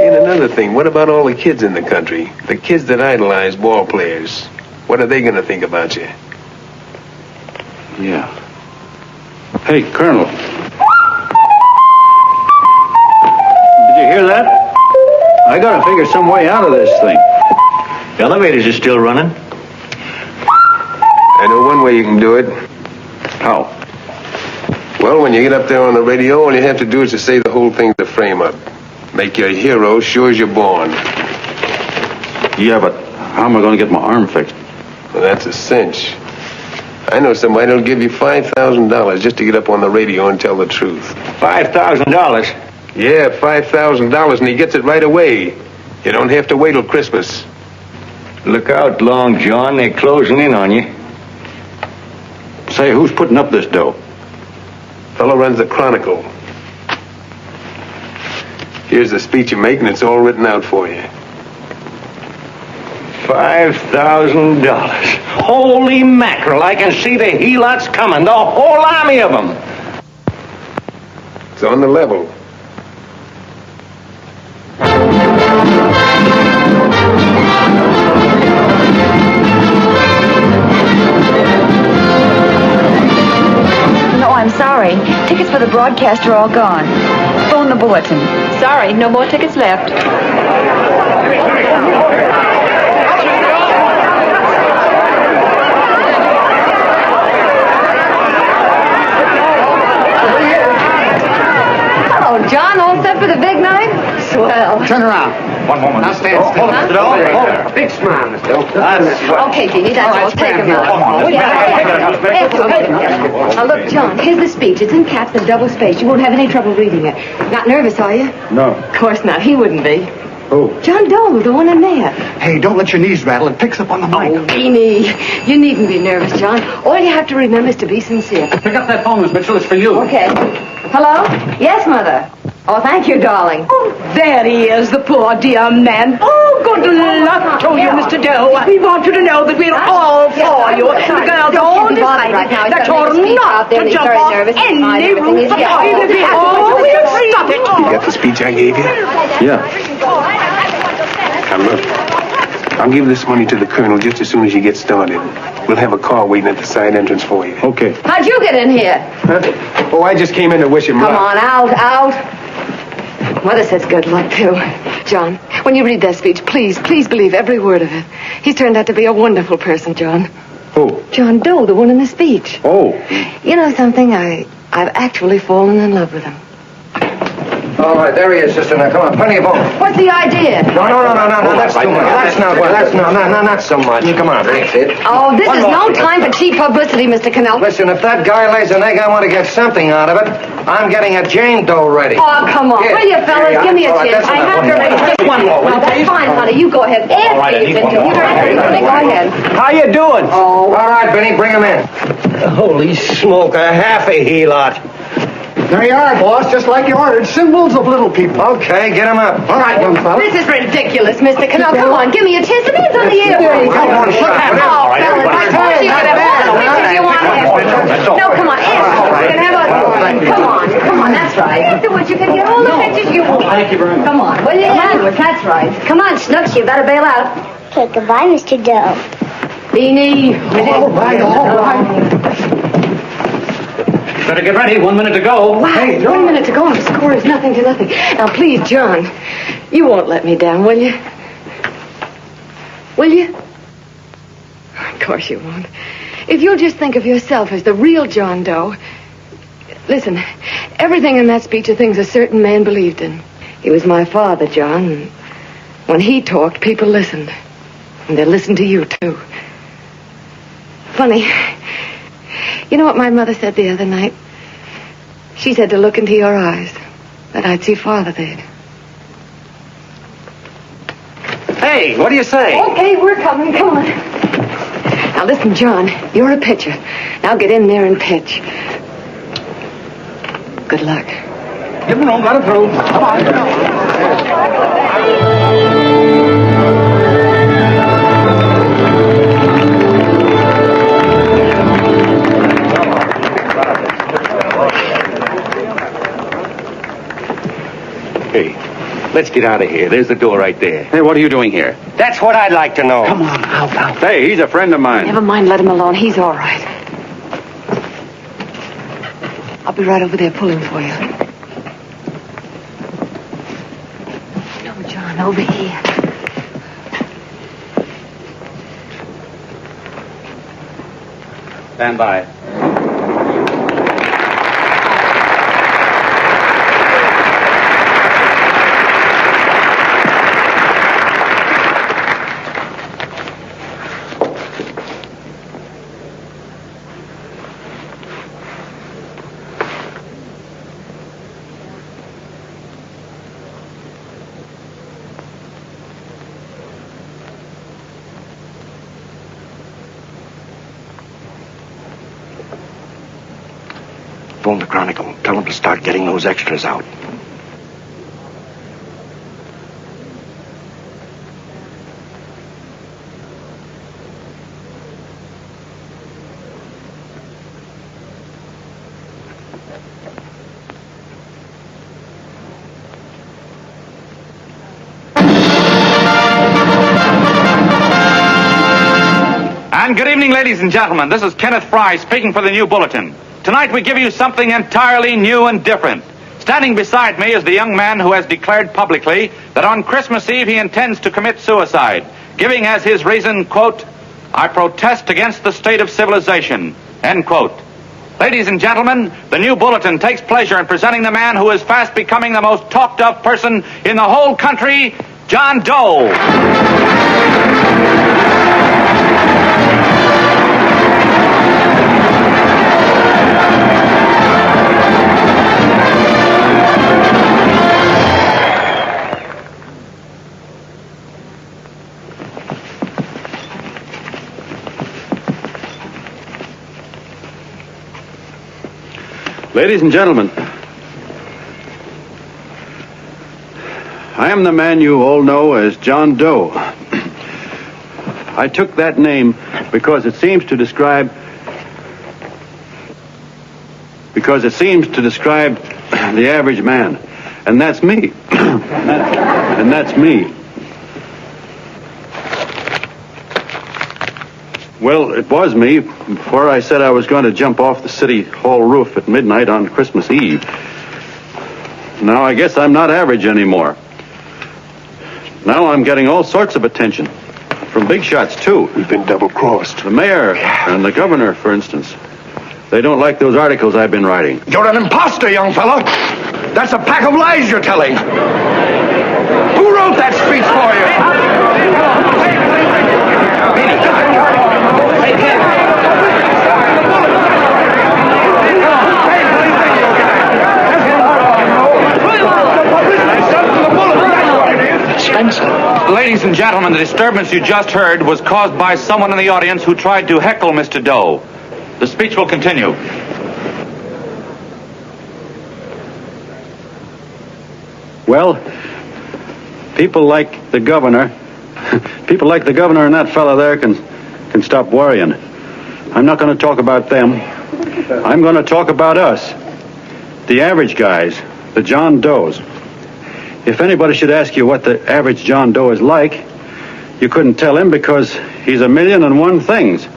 S6: And another thing, what about all the kids in the country? The kids that idolize ball players. What are they going to think about you?
S13: Yeah. Hey, Colonel. Did you hear that? I gotta figure some way out of this thing.
S12: The elevators are still running.
S6: I know one way you can do it.
S13: How?
S6: Well, when you get up there on the radio, all you have to do is to say the whole thing to frame up. Make you a hero sure as you're born.
S13: Yeah, but how am I going to get my arm fixed?
S6: Well, that's a cinch. I know somebody that'll give you $5,000 just to get up on the radio and tell the truth.
S12: $5,000?
S6: Yeah, $5,000, and he gets it right away. You don't have to wait till Christmas.
S12: Look out, Long John. They're closing in on you.
S13: Say, who's putting up this dough?
S6: Fellow runs the Chronicle. Here's the speech you make, and it's all written out for you.
S12: $5,000. Holy mackerel, I can see the helots coming, the whole army of them.
S6: It's on the level.
S15: No, I'm sorry. Tickets for the broadcast are all gone. Phone the bulletin. Sorry, no more tickets left.
S2: Hello, John. All set for the big night? Swell.
S11: Turn around.
S9: One moment.
S11: Now stand still.
S9: Hold it, Mr. Doe.
S11: Big smile, Mr. Doe.
S2: Okay, Jeannie, that's all. Take him out.
S9: Come on.
S2: Now, look, John, here's the speech. It's in caps and double spaced. You won't have any trouble reading it. Not nervous, are you?
S13: No.
S2: Of course not. He wouldn't be.
S13: Who?
S2: John Doe, the one in there.
S11: Hey, don't let your knees rattle. It picks up on the mic.
S2: Oh, Beanie, you needn't be nervous, John. All you have to remember is to be sincere.
S9: Pick up that phone, Miss Mitchell. It's for you.
S2: Okay. Hello? Yes, Mother. Oh, thank you, darling.
S3: Oh, there he is, the poor dear man. Oh, good luck to you, Mr. Doe. We want you to know that we're all for you. The girls all decided that you're not to jump off any roof at all. Oh, we'll stop it.
S6: You got the speech I gave you?
S13: Yeah.
S6: Now, look. I'll give this money to the colonel just as soon as you get started. We'll have a car waiting at the side entrance for you.
S13: Okay.
S2: How'd you get in here?
S6: Huh? Oh, I just came in to wish him luck.
S2: Come on, out. Mother says good luck, too. John, when you read that speech, please believe every word of it. He's turned out to be a wonderful person, John.
S13: Who?
S2: John Doe, the one in the speech.
S13: Oh.
S2: You know something? I've actually fallen in love with him.
S10: All right, there he is, sister. Now, come on, plenty of bones.
S2: What's the idea?
S10: No, that's too much. That's not so much. Come on, that's it.
S2: Oh, this is no time for cheap publicity, Mr. Cannell.
S10: Listen, if that guy lays an egg, I want to get something out of it. I'm getting a Jane Doe ready.
S2: Oh, come on.
S10: Here.
S2: Will you, fellas?
S10: Here,
S2: Give me a
S10: all right,
S2: chance.
S10: that's
S2: I
S10: enough.
S2: have to raise it.
S10: One more, will you,
S2: Well, that's
S10: please?
S2: fine, honey. You go ahead. After
S12: right,
S2: you
S12: Eddie,
S2: finish.
S12: one more.
S2: Go ahead.
S12: How you doing?
S2: Oh.
S10: All right, Benny, bring him in.
S12: Holy smoke, a half a helot.
S11: There you are, boss, just like you ordered. Symbols of little people.
S10: Okay, get him up.
S11: All right, young fella.
S2: This is ridiculous, Mr. Cannell. Come on, give me a chance. The man's on the airplane.
S10: Come on, look at him.
S2: Oh,
S10: All right,
S2: fellas,
S10: everybody.
S2: of course you can have all the pictures you want. No, come on, you can have come on, that's right. Afterwards, you can get all the pictures you want.
S9: Thank you very much.
S2: Come on, will you? Afterwards, that's right. Come on, Snooks, you better bail out.
S16: Okay, goodbye, Mr. Doe.
S2: Beanie.
S11: All right.
S9: Better get ready. 1 minute to go.
S2: Wow, 1 minute to go and the score is nothing to nothing. Now, please, John, you won't let me down, will you? Will you? Of course you won't. if you'll just think of yourself as the real John Doe. Listen, everything in that speech are things a certain man believed in. He was my father, John. And when he talked, people listened. And they listened to you, too. Funny. You know what my mother said the other night? She said to look into your eyes, that I'd see Father there.
S9: Hey, what do you say?
S2: Okay, we're coming. Come on. Now listen, John, you're a pitcher. Now get in there and pitch. Good luck.
S9: Give him room, let him through. Come on.
S13: Hey, let's get out of here. There's the door right there.
S9: Hey, what are you doing here?
S10: That's what I'd like to know.
S9: Come on, out.
S13: Hey, he's a friend of mine.
S2: Never mind, let him alone. He's all right. I'll be right over there pulling for you. No, John, over here.
S13: Stand by.
S1: Phone the Chronicle. Tell them to start getting those extras out.
S17: And good evening, ladies and gentlemen. This is Kenneth Fry speaking for the New Bulletin. Tonight we give you something entirely new and different. Standing beside me is the young man who has declared publicly that on Christmas Eve he intends to commit suicide, giving as his reason, quote, "I protest against the state of civilization," end quote. Ladies and gentlemen, the New Bulletin takes pleasure in presenting the man who is fast becoming the most talked of person in the whole country, John Doe.
S13: Ladies and gentlemen, I am the man you all know as John Doe. I took that name because it seems to describe the average man. And that's me. And that's me. Well, it was me before I said I was going to jump off the city hall roof at midnight on Christmas Eve. Now I guess I'm not average anymore. Now I'm getting all sorts of attention. From big shots, too.
S7: We've been double-crossed.
S13: The mayor and the governor, for instance. They don't like those articles I've been writing.
S1: You're an imposter, young fella. That's a pack of lies you're telling. Who wrote that speech for you?
S17: Ladies and gentlemen, the disturbance you just heard was caused by someone in the audience who tried to heckle Mr. Doe. The speech will continue.
S13: Well, people like the governor and that fella there can stop worrying. I'm not going to talk about them. I'm going to talk about us. The average guys, the John Does. If anybody should ask you what the average John Doe is like, you couldn't tell him because he's 1,000,001 things.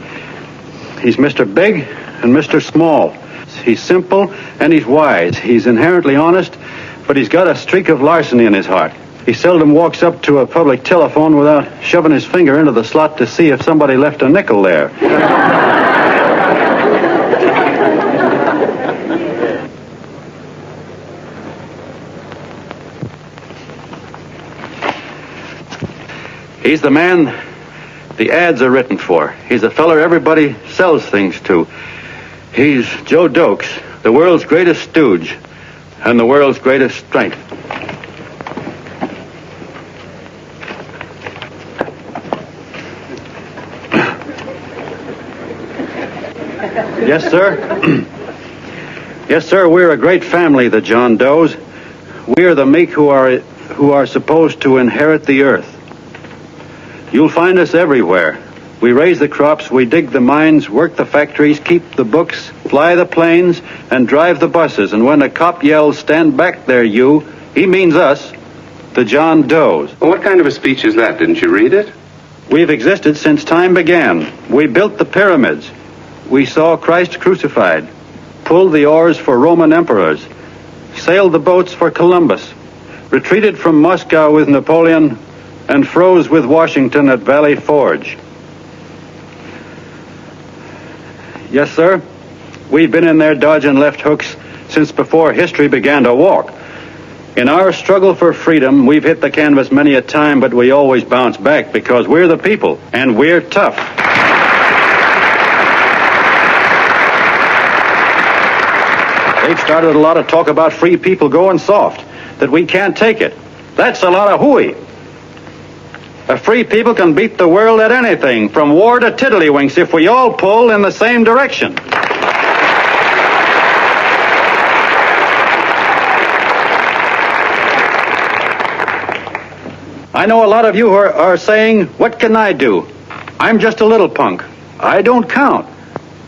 S13: He's Mr. Big and Mr. Small. He's simple and he's wise. He's inherently honest, but he's got a streak of larceny in his heart. He seldom walks up to a public telephone without shoving his finger into the slot to see if somebody left a nickel there. He's the man the ads are written for. He's a feller everybody sells things to. He's Joe Dokes, the world's greatest stooge and the world's greatest strength. Yes, sir. Yes, sir, we're a great family, the John Does. We're the meek who are supposed to inherit the earth. You'll find us everywhere. We raise the crops, we dig the mines, work the factories, keep the books, fly the planes, and drive the buses. And when a cop yells, "Stand back there, you," he means us, the John Does.
S6: Well, what kind of a speech is that? Didn't you read it?
S13: We've existed since time began. We built the pyramids. We saw Christ crucified, pulled the oars for Roman emperors, sailed the boats for Columbus, retreated from Moscow with Napoleon, and froze with Washington at Valley Forge. Yes, sir. We've been in there dodging left hooks since before history began to walk. In our struggle for freedom, we've hit the canvas many a time, but we always bounce back because we're the people, and we're tough. They've started a lot of talk about free people going soft, that we can't take it. That's a lot of hooey. A free people can beat the world at anything, from war to tiddlywinks, if we all pull in the same direction. I know a lot of you are saying, "What can I do? I'm just a little punk. I don't count."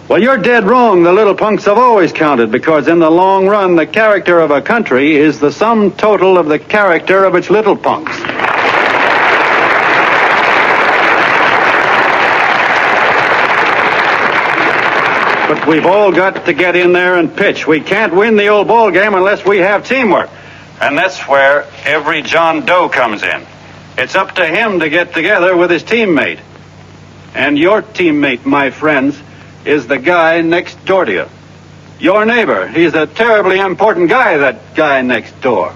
S13: Well, you're dead wrong. The little punks have always counted, because in the long run, the character of a country is the sum total of the character of its little punks. But we've all got to get in there and pitch. We can't win the old ball game unless we have teamwork. And that's where every John Doe comes in. It's up to him to get together with his teammate. And your teammate, my friends, is the guy next door to you. Your neighbor. He's a terribly important guy, that guy next door.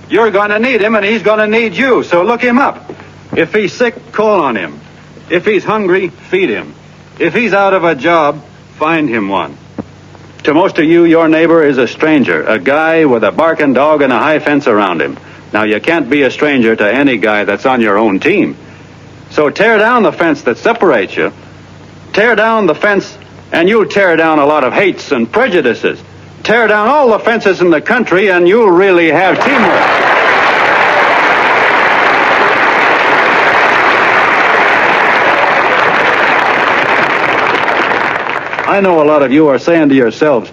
S13: You're going to need him, and he's going to need you, so look him up. If he's sick, call on him. If he's hungry, feed him. If he's out of a job, find him one. To most of you, your neighbor is a stranger, a guy with a barking dog and a high fence around him. Now, you can't be a stranger to any guy that's on your own team. So tear down the fence that separates you. Tear down the fence, and you'll tear down a lot of hates and prejudices. Tear down all the fences in the country, and you'll really have teamwork. I know a lot of you are saying to yourselves,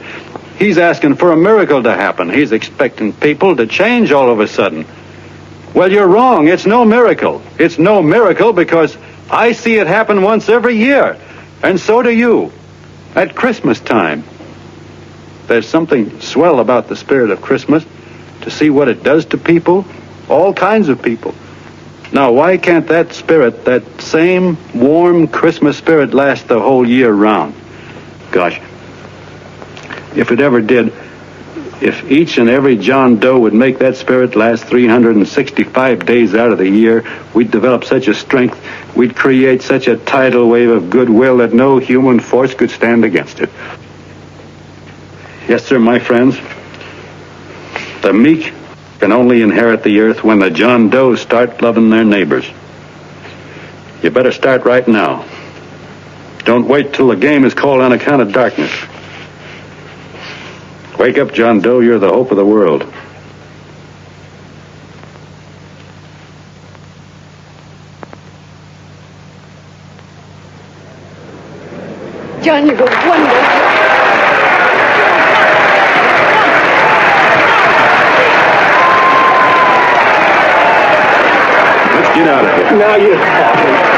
S13: he's asking for a miracle to happen. He's expecting people to change all of a sudden. Well, you're wrong. It's no miracle. It's no miracle because I see it happen once every year. And so do you. At Christmas time. There's something swell about the spirit of Christmas, to see what it does to people, all kinds of people. Now, why can't that spirit, that same warm Christmas spirit, last the whole year round? Gosh, if it ever did, if each and every John Doe would make that spirit last 365 days out of the year, we'd develop such a strength, we'd create such a tidal wave of goodwill that no human force could stand against it. Yes, sir, my friends, the meek can only inherit the earth when the John Does start loving their neighbors. You better start right now. Don't wait till the game is called on account of darkness. Wake up, John Doe. You're the hope of the world.
S2: John, you're wonderful.
S13: Let's get out of here.
S11: Now you're talking.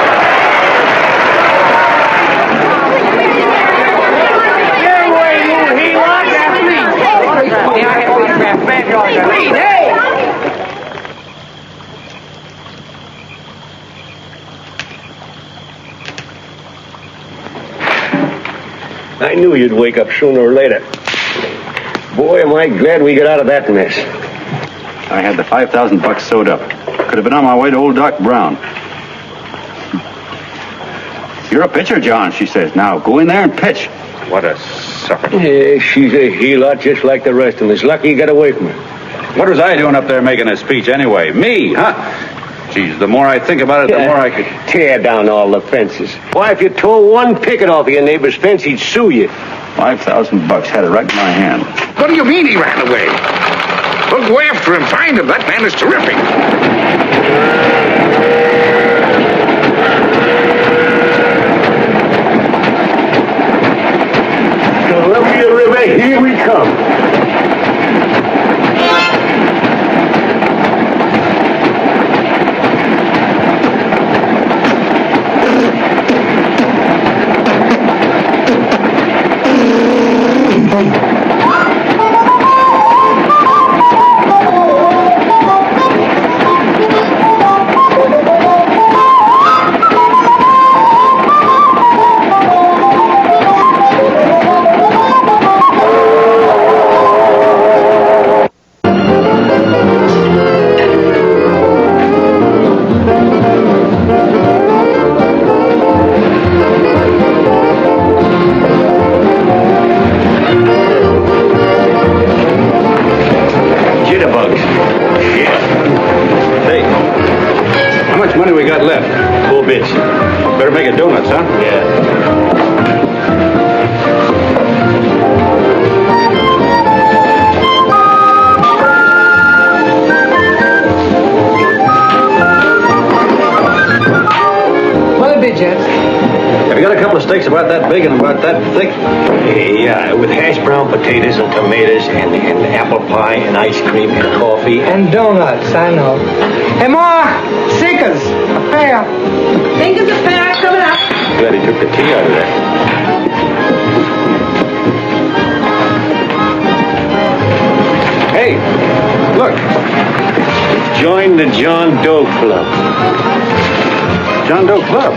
S18: I knew you'd wake up sooner or later. Boy, am I glad we got out of that mess.
S13: I had the $5,000 sewed up. Could have been on my way to old Doc Brown. You're a pitcher, John, she says. Now, go in there and pitch.
S5: What a sucker.
S18: Yeah, she's a heel-out just like the rest of us. Lucky you got away from her.
S13: What was I doing up there making a speech anyway? Me, huh? Geez, the more I think about it, the more I could...
S18: Tear down all the fences. Why, if you tore one picket off of your neighbor's fence, he'd sue you.
S13: $5,000 had it right in my hand.
S14: What do you mean he ran away? We'll go after him, find him. That man is terrific.
S18: Columbia River, here we come.
S13: About that big and about that thick?
S12: Yeah, with hash brown potatoes and tomatoes and apple pie and ice cream and coffee.
S19: And donuts, I know. Hey, Ma, Sinkers, a pair.
S3: Sinkers, a pair, coming up.
S13: Glad he took the tea out of there.
S12: Hey, look. Join the John Doe Club.
S13: John Doe Club?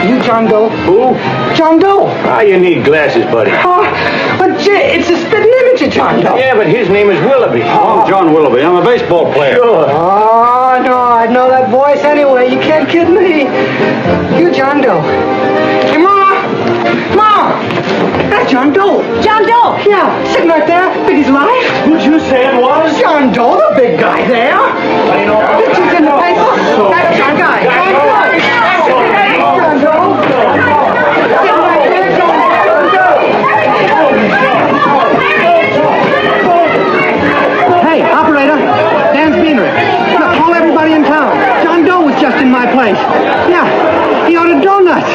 S19: You John Doe?
S12: Who?
S19: John Doe.
S12: Ah, you need glasses, buddy.
S19: Oh, but Jay, it's a spitting image of John Doe.
S12: Yeah, but his name is Willoughby.
S13: I'm John Willoughby. I'm a baseball player.
S12: Sure.
S19: Oh, no, I'd know that voice anyway. You can't kid me. You John Doe. Hey, Ma! Ma! That's John Doe.
S3: John Doe?
S19: Yeah, sitting right there, big as life.
S12: Who'd you say it was?
S19: John Doe, the big guy there.
S12: I know.
S19: Pictures in the paper. That's John Guy. John Doe. John Doe. Hey, operator, Dan's Beanery. Look, call everybody in town. John Doe was just in my place. Yeah, he ordered donuts.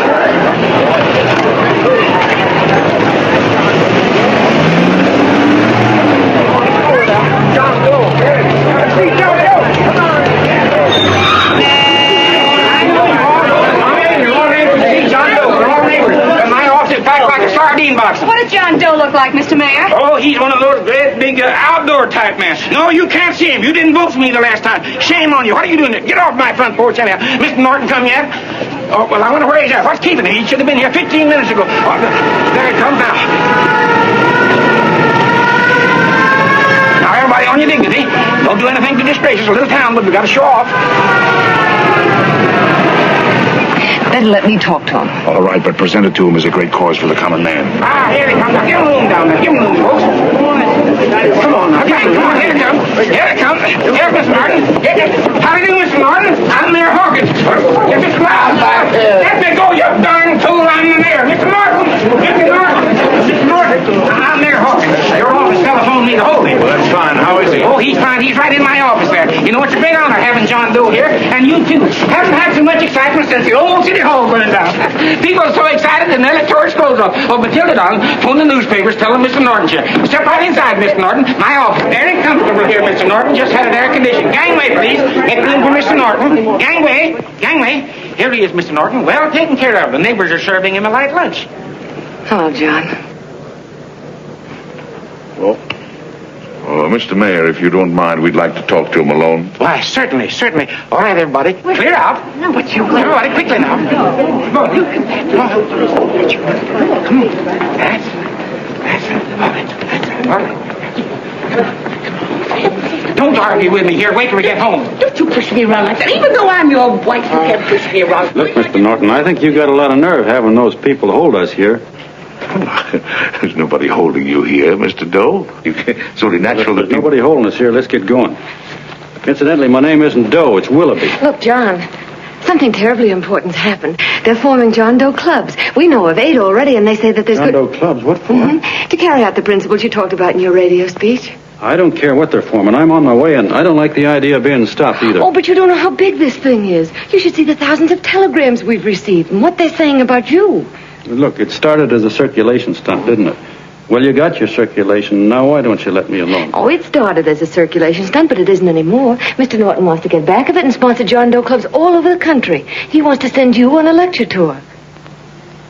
S19: John Doe. See John Doe. Come on.
S3: What does John Doe look like, Mr. Mayor?
S17: Oh, he's one of those great big outdoor type men. No, you can't see him. You didn't vote for me the last time. Shame on you. What are you doing there? Get off my front porch anyhow. Mr. Norton come yet? Oh, well, I wonder where he's at. What's keeping him? He should have been here 15 minutes ago. Oh, there he comes now. Now, everybody on your dignity. Don't do anything to disgrace us. A little town, but we got to show off.
S2: Better let me talk to him.
S14: All right, but present it to him as a great cause for the common man.
S17: Ah, here he comes. Now, give him room down there. Give him room, folks. Come on now. Come on. Here he comes. Here he comes. Here's Mr. Martin. How do you do, Mr. Martin? I'm Mayor Hawkins. Get your smile back. Let me go, you darn fool. I'm the mayor. Mr. Martin. Mr. Martin. Mr. Martin. I'm Mayor Hawkins. Your office telephoned me to hold him.
S13: Well, that's fine. How is he?
S17: Oh, he's fine. He's right in my office there. You know, it's a great honor having John Doe here, and you too. Haven't had so much excitement since the old city hall burned down. People are so excited they nearly tore his clothes off. Oh, but till on, phone the newspapers, tell them Mr. Norton's here. Step right inside, Mr. Norton. My office. Very comfortable here, Mr. Norton. Just had it air conditioned. Gangway, please. Get room for Mr. Norton. Gangway. Gangway. Here he is, Mr. Norton. Well taken care of. The neighbors are serving him a light lunch.
S2: Hello, John.
S14: Well, Mr. Mayor, if you don't mind, we'd like to talk to him alone.
S17: Why, certainly, certainly. All right, everybody. Clear out.
S2: No, but you...
S17: Everybody, quickly now. Come on, you. Come on. Come on. That's it. All right. That's it.
S9: Don't argue with me here. Wait till we get home.
S3: Don't you push me around like that. Even though I'm your wife, you can't push me around.
S13: Look, Mr. Norton, I think you got a lot of nerve having those people hold us here.
S14: There's nobody holding you here, Mr. Doe. It's only natural that people...
S13: Nobody holding us here. Let's get going. Incidentally, my name isn't Doe. It's Willoughby.
S2: Look, John, something terribly important's happened. They're forming John Doe clubs. We know of 8 already, and they say that there's
S13: John Doe clubs? What for?
S2: To carry out the principles you talked about in your radio speech.
S13: I don't care what they're forming. I'm on my way, and I don't like the idea of being stopped either.
S2: Oh, but you don't know how big this thing is. You should see the thousands of telegrams we've received and what they're saying about you.
S13: Look, it started as a circulation stunt, didn't it? Well, you got your circulation. Now, why don't you let me alone?
S2: Oh, it started as a circulation stunt, but it isn't anymore. Mr. Norton wants to get back of it and sponsor John Doe clubs all over the country. He wants to send you on a lecture tour.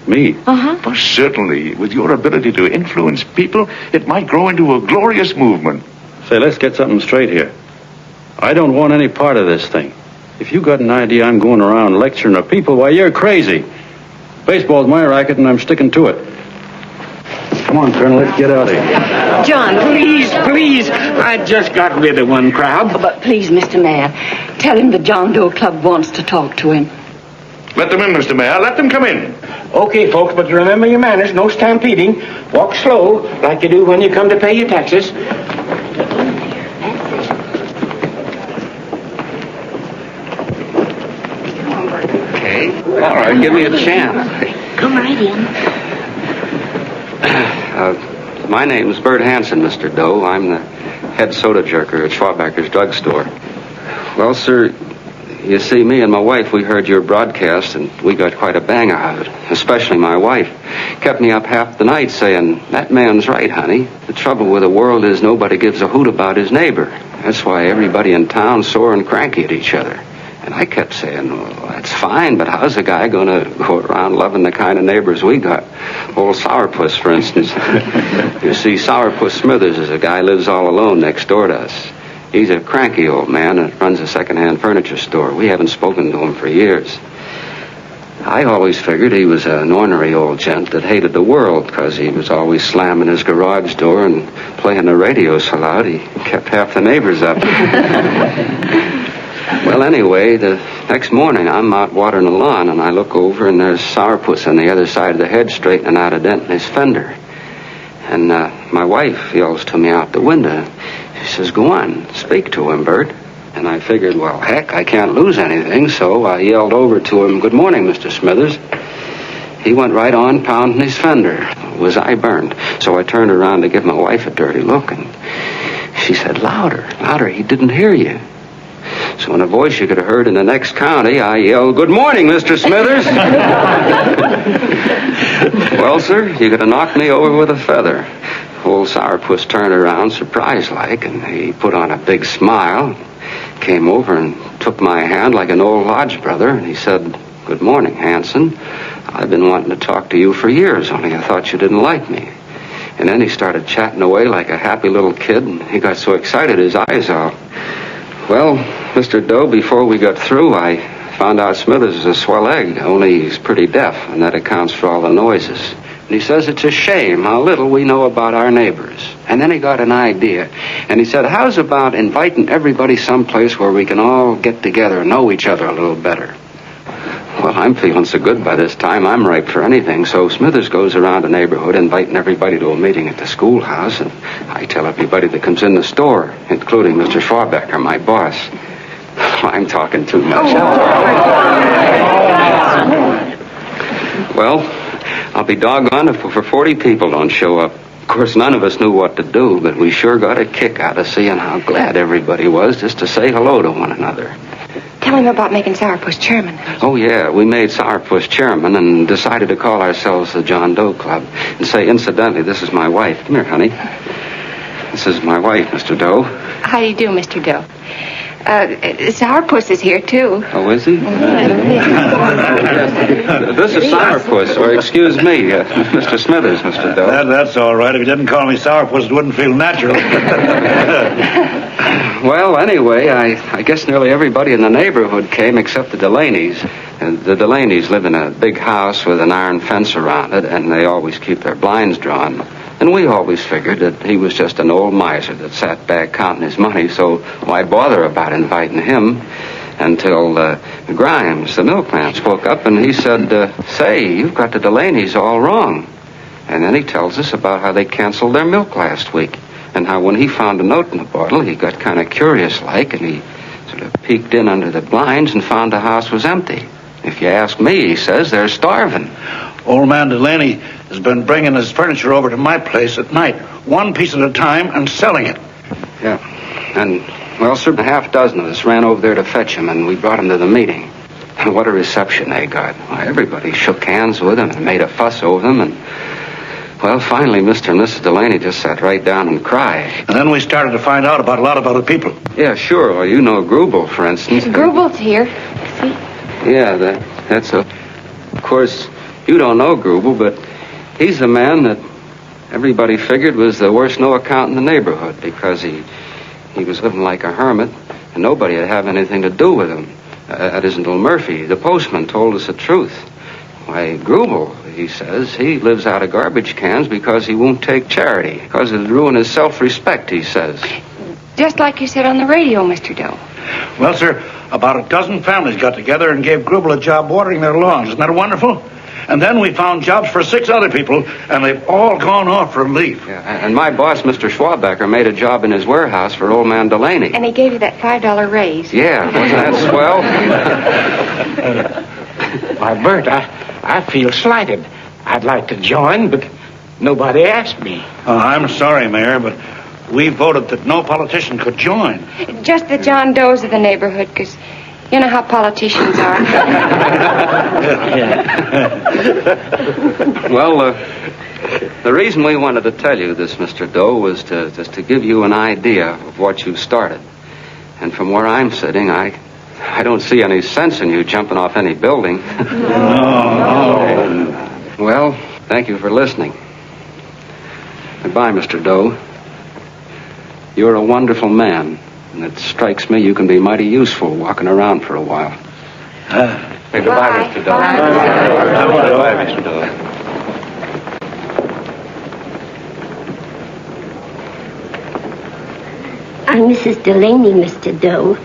S13: Me?
S2: Uh-huh.
S14: Well, certainly. With your ability to influence people, it might grow into a glorious movement.
S13: Say, let's get something straight here. I don't want any part of this thing. If you got an idea I'm going around lecturing the people, why, you're crazy. Baseball's my racket, and I'm sticking to it. Come on, Colonel, let's get out of here.
S2: John,
S9: Please. I just got rid of one crowd.
S3: Oh, but please, Mr. Mayor, tell him the John Doe Club wants to talk to him.
S14: Let them in, Mr. Mayor. Let them come in.
S9: Okay, folks, but remember your manners. No stampeding. Walk slow, like you do when you come to pay your taxes.
S8: Okay. All right, give me a chance.
S15: Come right in.
S8: My name's Bert Hansen, Mr. Doe. I'm the head soda jerker at Schwabacker's drugstore. Well, sir, you see, me and my wife, we heard your broadcast, and we got quite a bang out of it. Especially my wife. Kept me up half the night saying, that man's right, honey. The trouble with the world is nobody gives a hoot about his neighbor. That's why everybody in town's sore and cranky at each other. And I kept saying, well, that's fine, but how's a guy going to go around loving the kind of neighbors we got? Old Sourpuss, for instance. You see, Sourpuss Smithers is a guy who lives all alone next door to us. He's a cranky old man that runs a second-hand furniture store. We haven't spoken to him for years. I always figured he was an ornery old gent that hated the world because he was always slamming his garage door and playing the radio so loud he kept half the neighbors up. Well, anyway, the next morning I'm out watering the lawn, and I look over, and there's Sourpuss on the other side of the hedge straightening out a dent in his fender. And my wife yells to me out the window. She says, go on, speak to him, Bert. And I figured, well, heck, I can't lose anything, so I yelled over to him, good morning, Mr. Smithers. He went right on pounding his fender. Was I burned? So I turned around to give my wife a dirty look, and she said, louder, he didn't hear you. So in a voice you could have heard in the next county, I yelled, good morning, Mr. Smithers. Well, sir, you could have knocked me over with a feather. Old Sourpuss turned around, surprised-like, and he put on a big smile, came over and took my hand like an old lodge brother, and he said, good morning, Hanson. I've been wanting to talk to you for years, only I thought you didn't like me. And then he started chatting away like a happy little kid, and he got so excited his eyes all... Well, Mr. Doe, before we got through, I found out Smithers is a swell egg, only he's pretty deaf, and that accounts for all the noises. And he says it's a shame how little we know about our neighbors. And then he got an idea, and he said, how's about inviting everybody someplace where we can all get together and know each other a little better? Well, I'm feeling so good by this time, I'm ripe for anything. So Smithers goes around the neighborhood inviting everybody to a meeting at the schoolhouse, and I tell everybody that comes in the store, including Mr. Schwabacker, my boss. I'm talking too much. Well, I'll be doggone if for 40 people don't show up. Of course, none of us knew what to do, but we sure got a kick out of seeing how glad everybody was just to say hello to one another.
S15: Tell him about making Sourpuss chairman.
S8: Oh, yeah, we made Sourpuss chairman and decided to call ourselves the John Doe Club. And say, incidentally, this is my wife. Come here, honey. This is my wife, Mr. Doe.
S15: How do you do, Mr. Doe? Sourpuss is here, too.
S8: Oh, is he? This is Sourpuss, or excuse me, Mr. Smithers, Mr. Doe.
S20: That's all right. If you didn't call me Sourpuss, it wouldn't feel natural.
S8: Well, anyway, I guess nearly everybody in the neighborhood came except the Delaney's. And the Delaney's live in a big house with an iron fence around it, and they always keep their blinds drawn. And we always figured that he was just an old miser that sat back counting his money, so why bother about inviting him? Until Grimes, the milkman, spoke up and he said, say, you've got the Delaney's all wrong. And then he tells us about how they canceled their milk last week. And how when he found a note in the bottle, he got kind of curious-like, and he sort of peeked in under the blinds and found the house was empty. If you ask me, he says, they're starving.
S20: Old man Delaney has been bringing his furniture over to my place at night, one piece at a time, and selling it.
S8: Yeah. And, well, sir, a half dozen of us ran over there to fetch him, and we brought him to the meeting. And what a reception they got. Why, everybody shook hands with him and made a fuss over them, and, well, finally, Mr. and Mrs. Delaney just sat right down and cried.
S20: And then we started to find out about a lot of other people.
S8: Yeah, sure. Well, you know Grubel, for instance.
S2: Grubel's here. See?
S8: Yeah, that's a... Of course, you don't know Grubel, but he's the man that everybody figured was the worst no-account in the neighborhood because he was living like a hermit, and nobody would have anything to do with him. That isn't Little Murphy. The postman told us the truth. Why, Grubel, he says, he lives out of garbage cans because he won't take charity, because it'd ruin his self-respect, he says.
S2: Just like you said on the radio, Mr. Doe.
S20: Well, sir, about a dozen families got together and gave Grubel a job watering their lawns. Isn't that wonderful? And then we found jobs for 6 other people, and they've all gone off for leave.
S8: Yeah, and my boss, Mr. Schwabacker, made a job in his warehouse for old man Delaney.
S2: And he gave you that $5 raise.
S8: Yeah, wasn't that swell?
S21: Why, Bert, I feel slighted. I'd like to join, but nobody asked me.
S20: Oh, I'm sorry, Mayor, but we voted that no politician could join.
S2: Just the John Does of the neighborhood, because you know how politicians are.
S8: Well, the reason we wanted to tell you this, Mr. Doe, was just to give you an idea of what you've started. And from where I'm sitting, I don't see any sense in you jumping off any building. No. Well, thank you for listening. Goodbye, Mr. Doe. You're a wonderful man, and it strikes me you can be mighty useful walking around for a while. Hey, goodbye, Mr. Doe. Goodbye, Mr. Doe.
S16: I'm Mrs. Delaney, Mr. Doe.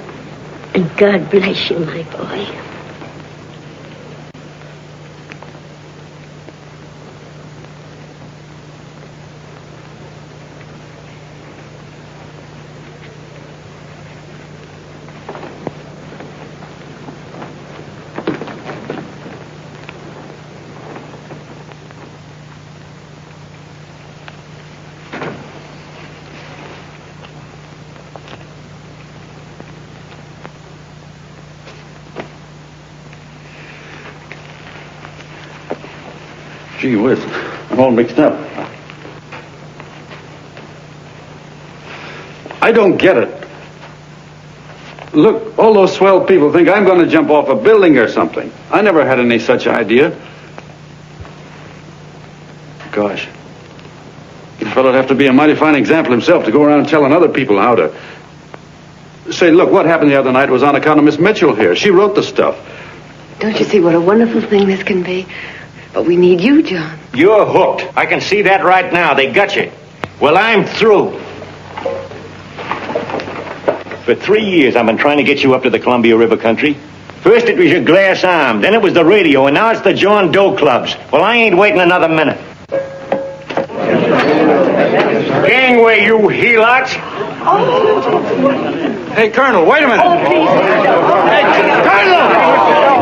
S16: And God bless you, my boy.
S13: Gee whiz, I'm all mixed up. I don't get it. Look, all those swell people think I'm going to jump off a building or something. I never had any such idea. Gosh. The fellow'd have to be a mighty fine example himself to go around telling other people how to... Say, look, what happened the other night was on account of Miss Mitchell here. She wrote the stuff.
S2: Don't you see what a wonderful thing this can be? But we need you, John.
S12: You're hooked. I can see that right now. They got you. Well, I'm through. For 3 years, I've been trying to get you up to the Columbia River country. First it was your glass arm, then it was the radio, and now it's the John Doe clubs. Well, I ain't waiting another minute. Gangway, you helots!
S13: Hey, Colonel, wait a minute.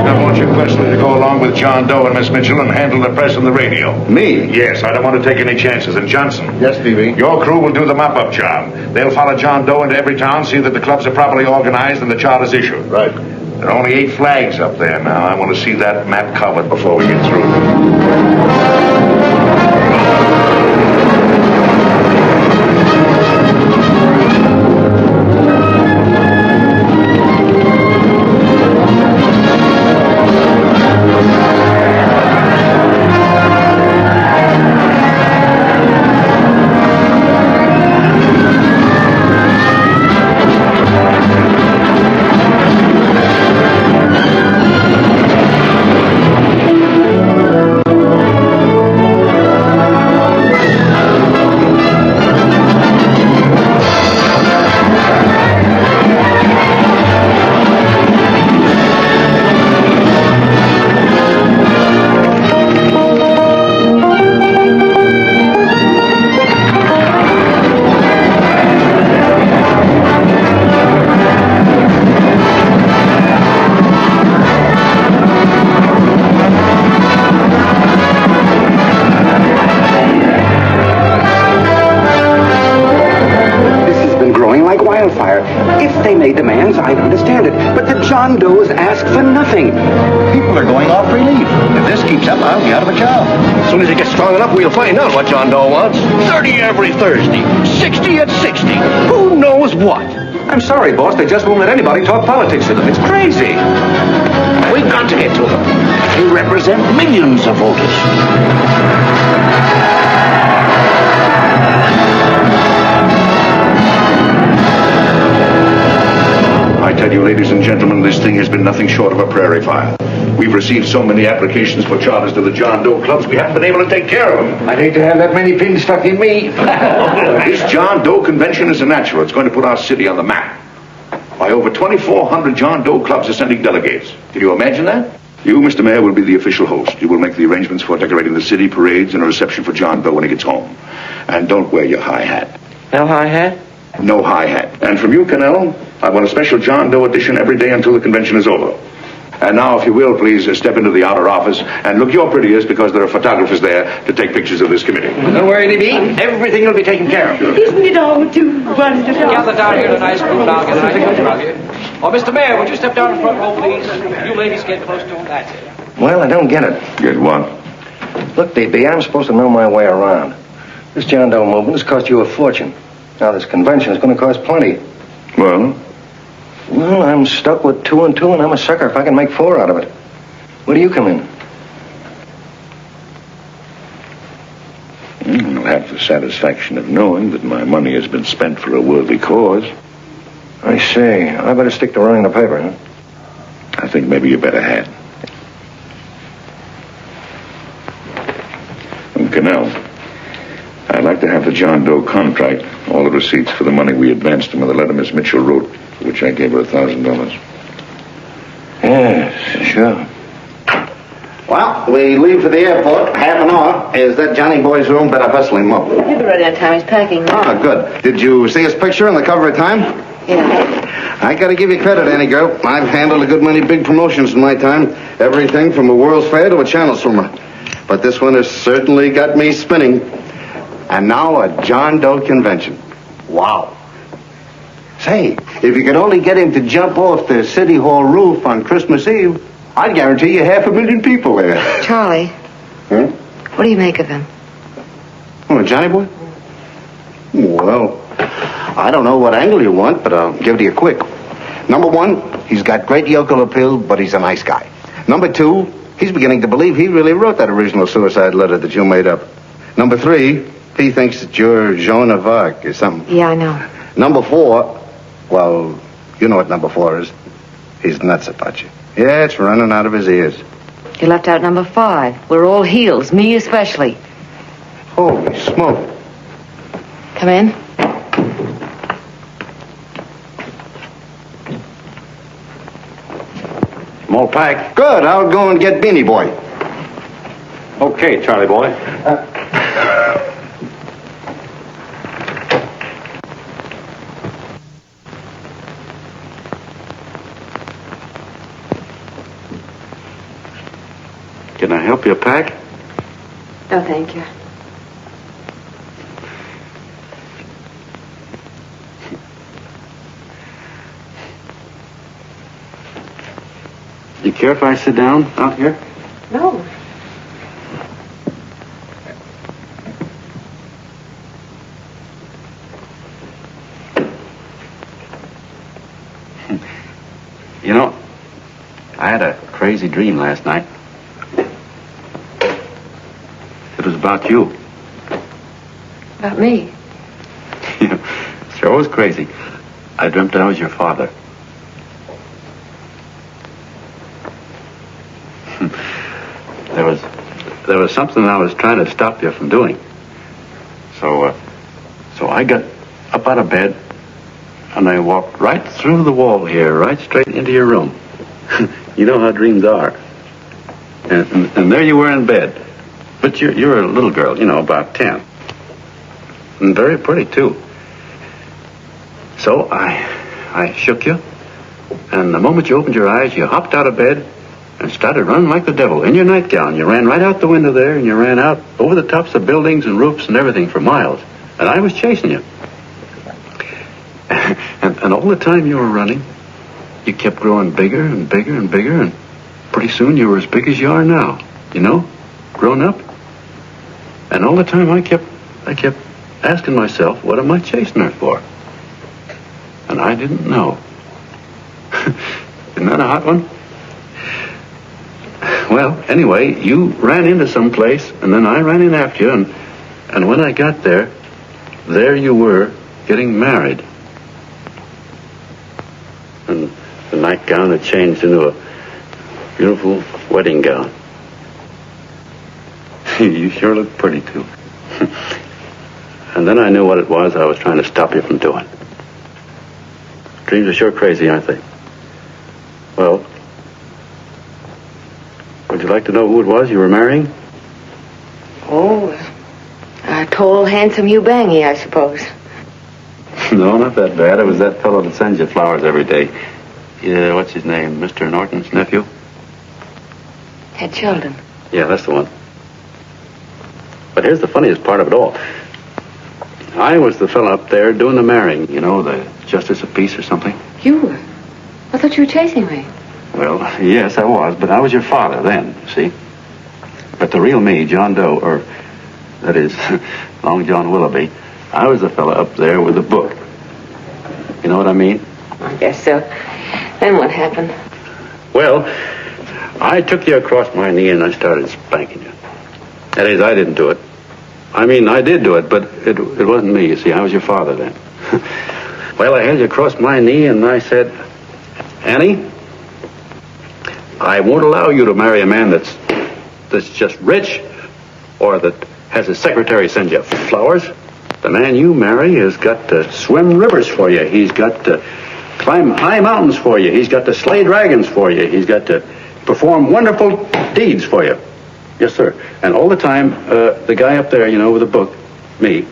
S14: I want you personally to go along with John Doe and Miss Mitchell and handle the press and the radio.
S6: Me?
S14: Yes, I don't want to take any chances. And Johnson.
S6: Yes, Stevie?
S14: Your crew will do the mop-up job. They'll follow John Doe into every town, see that the clubs are properly organized and the charter's issued.
S6: Right.
S14: There are only 8 flags up there now. I want to see that map covered before we get through.
S9: ask for nothing.
S4: People are going off relief. If this keeps up, I'll be out of a job.
S9: As soon as it gets strong enough, we'll find out what John Doe wants. 30 every Thursday. 60 at 60. Who knows what?
S22: I'm sorry, boss. They just won't let anybody talk politics to them. It's crazy.
S9: We've got to get to them. They represent millions of voters.
S14: I tell you, ladies and gentlemen, this thing has been nothing short of a prairie fire. We've received so many applications for charters to the John Doe clubs, we haven't been able to take care of them.
S9: I'd hate to have that many pins stuck in me.
S14: This John Doe convention is a natural. It's going to put our city on the map. Why, over 2,400 John Doe clubs are sending delegates. Can you imagine that? You, Mr. Mayor, will be the official host. You will make the arrangements for decorating the city, parades, and a reception for John Doe when he gets home. And don't wear your high hat.
S8: No high hat?
S14: No high hat. And from you, Cannell, I want a special John Doe edition every day until the convention is over. And now, if you will, please step into the outer office and look your prettiest because there are photographers there to take pictures of this committee.
S9: Don't worry, Libby. Everything will be taken care of.
S3: Isn't it all too wonderful?
S8: Gather down here in a nice group. I'll get a nice picture of you. Oh, Mr. Mayor, would you step down in front row, please? You ladies get close to him. That's it.
S10: Well, I don't get it.
S14: Get what?
S10: Look, DB, I'm supposed to know my way around. This John Doe movement has cost you a fortune. Now, this convention is going to cost plenty.
S14: Well?
S10: Well, I'm stuck with 2 and 2, and I'm a sucker if I can make 4 out of it. Where do you come in?
S14: I'll have the satisfaction of knowing that my money has been spent for a worthy cause.
S10: I see. I better stick to running the paper, huh?
S14: I think maybe you better had. And Cannell, I'd like to have the John Doe contract, all the receipts for the money we advanced him, and the letter Miss Mitchell wrote, for which I gave her $1,000.
S10: Yes, sure.
S4: Well, we leave for the airport. Half an hour. Is that Johnny boy's room? Better hustle him up.
S2: He'll be ready on time. He's packing.
S4: Ah, good. Did you see his picture on the cover of Time?
S2: Yeah.
S4: I gotta give you credit, Annie girl. I've handled a good many big promotions in my time. Everything from a World's Fair to a Channel swimmer. But this one has certainly got me spinning. And now a John Doe convention. Wow. Say, if you could only get him to jump off the City Hall roof on Christmas Eve, I'd guarantee you 500,000 people there.
S2: Charlie.
S4: Huh?
S2: What do you make of him?
S4: Oh, Johnny boy? Well, I don't know what angle you want, but I'll give it to you quick. Number 1, he's got great yokel appeal, but he's a nice guy. Number 2, he's beginning to believe he really wrote that original suicide letter that you made up. Number 3, he thinks that you're Joan of Arc or something.
S2: Yeah, I know.
S4: Number 4, well, you know what number 4 is. He's nuts about you. Yeah, it's running out of his ears.
S2: You left out number 5. We're all heels, me especially.
S4: Holy smoke.
S2: Come in.
S13: I'm all packed.
S4: Good. I'll go and get Beanie Boy.
S13: Okay, Charlie boy. Can I help you pack?
S2: No, thank you.
S13: You care if I sit down out here?
S2: No.
S13: You know, I had a crazy dream last night. It was about you.
S2: About me?
S13: Sure was crazy. I dreamt I was your father. There was something I was trying to stop you from doing. So I got up out of bed and I walked right through the wall here, right straight into your room. You know how dreams are. And there you were in bed. But you're a little girl, you know, about 10. And very pretty, too. So I shook you. And the moment you opened your eyes, you hopped out of bed and started running like the devil in your nightgown. You ran right out the window there, and you ran out over the tops of buildings and roofs and everything for miles. And I was chasing you. And all the time you were running, you kept growing bigger and bigger and bigger, and pretty soon you were as big as you are now. You know? Grown up. And all the time I kept asking myself, what am I chasing her for? And I didn't know. Isn't that a hot one? Well, anyway, you ran into some place, and then I ran in after you, and when I got there you were getting married. And the nightgown had changed into a beautiful wedding gown. You sure look pretty, too. And then I knew what it was I was trying to stop you from doing. Dreams are sure crazy, aren't they? Well, would you like to know who it was you were marrying?
S2: Oh, a tall, handsome Eubangi, I suppose.
S13: No, not that bad. It was that fellow that sends you flowers every day. Yeah, what's his name? Mr. Norton's nephew?
S2: Ed Sheldon.
S13: Yeah, that's the one. But here's the funniest part of it all. I was the fellow up there doing the marrying, you know, the justice of peace or something.
S2: You were? I thought you were chasing me.
S13: Well, yes, I was, but I was your father then, see? But the real me, John Doe, or that is, Long John Willoughby, I was the fellow up there with the book. You know what I mean?
S2: I guess so. Then what happened?
S13: Well, I took you across my knee and I started spanking you. That is, I didn't do it. I mean, I did do it, but it wasn't me, you see. I was your father then. Well, I held you across my knee and I said, Annie, I won't allow you to marry a man that's just rich or that has his secretary send you flowers. The man you marry has got to swim rivers for you. He's got to climb high mountains for you. He's got to slay dragons for you. He's got to perform wonderful deeds for you. Yes, sir. And all the time, the guy up there, you know, with the book, me,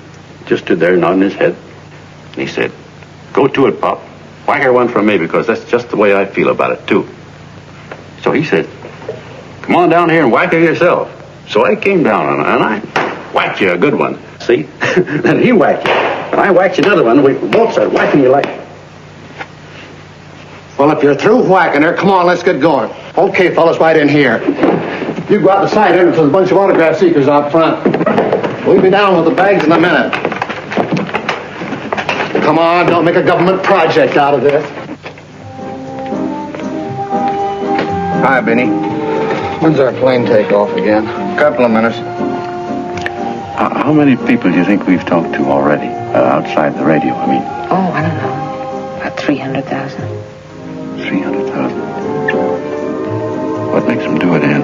S13: just stood there nodding his head. And he said, go to it, Pop. Whack her one from me, because that's just the way I feel about it, too. So he said, come on down here and whack her yourself. So I came down and I whacked you a good one. See? Then he whacked you. And I whacked you another one. We both started whacking you like...
S11: Well, if you're through whacking her, come on, let's get going. Okay, fellas, right in here. You go out the side entrance with a bunch of autograph seekers out front. We'll be down with the bags in a minute. Come on, don't make a government project out of this.
S4: Hi, Benny.
S11: When's our plane take off again?
S4: Couple of minutes.
S13: How many people do you think we've talked to already outside the radio? I mean...
S2: Oh, I don't know. About 300,000.
S13: 300,000. What makes them do it, Ann?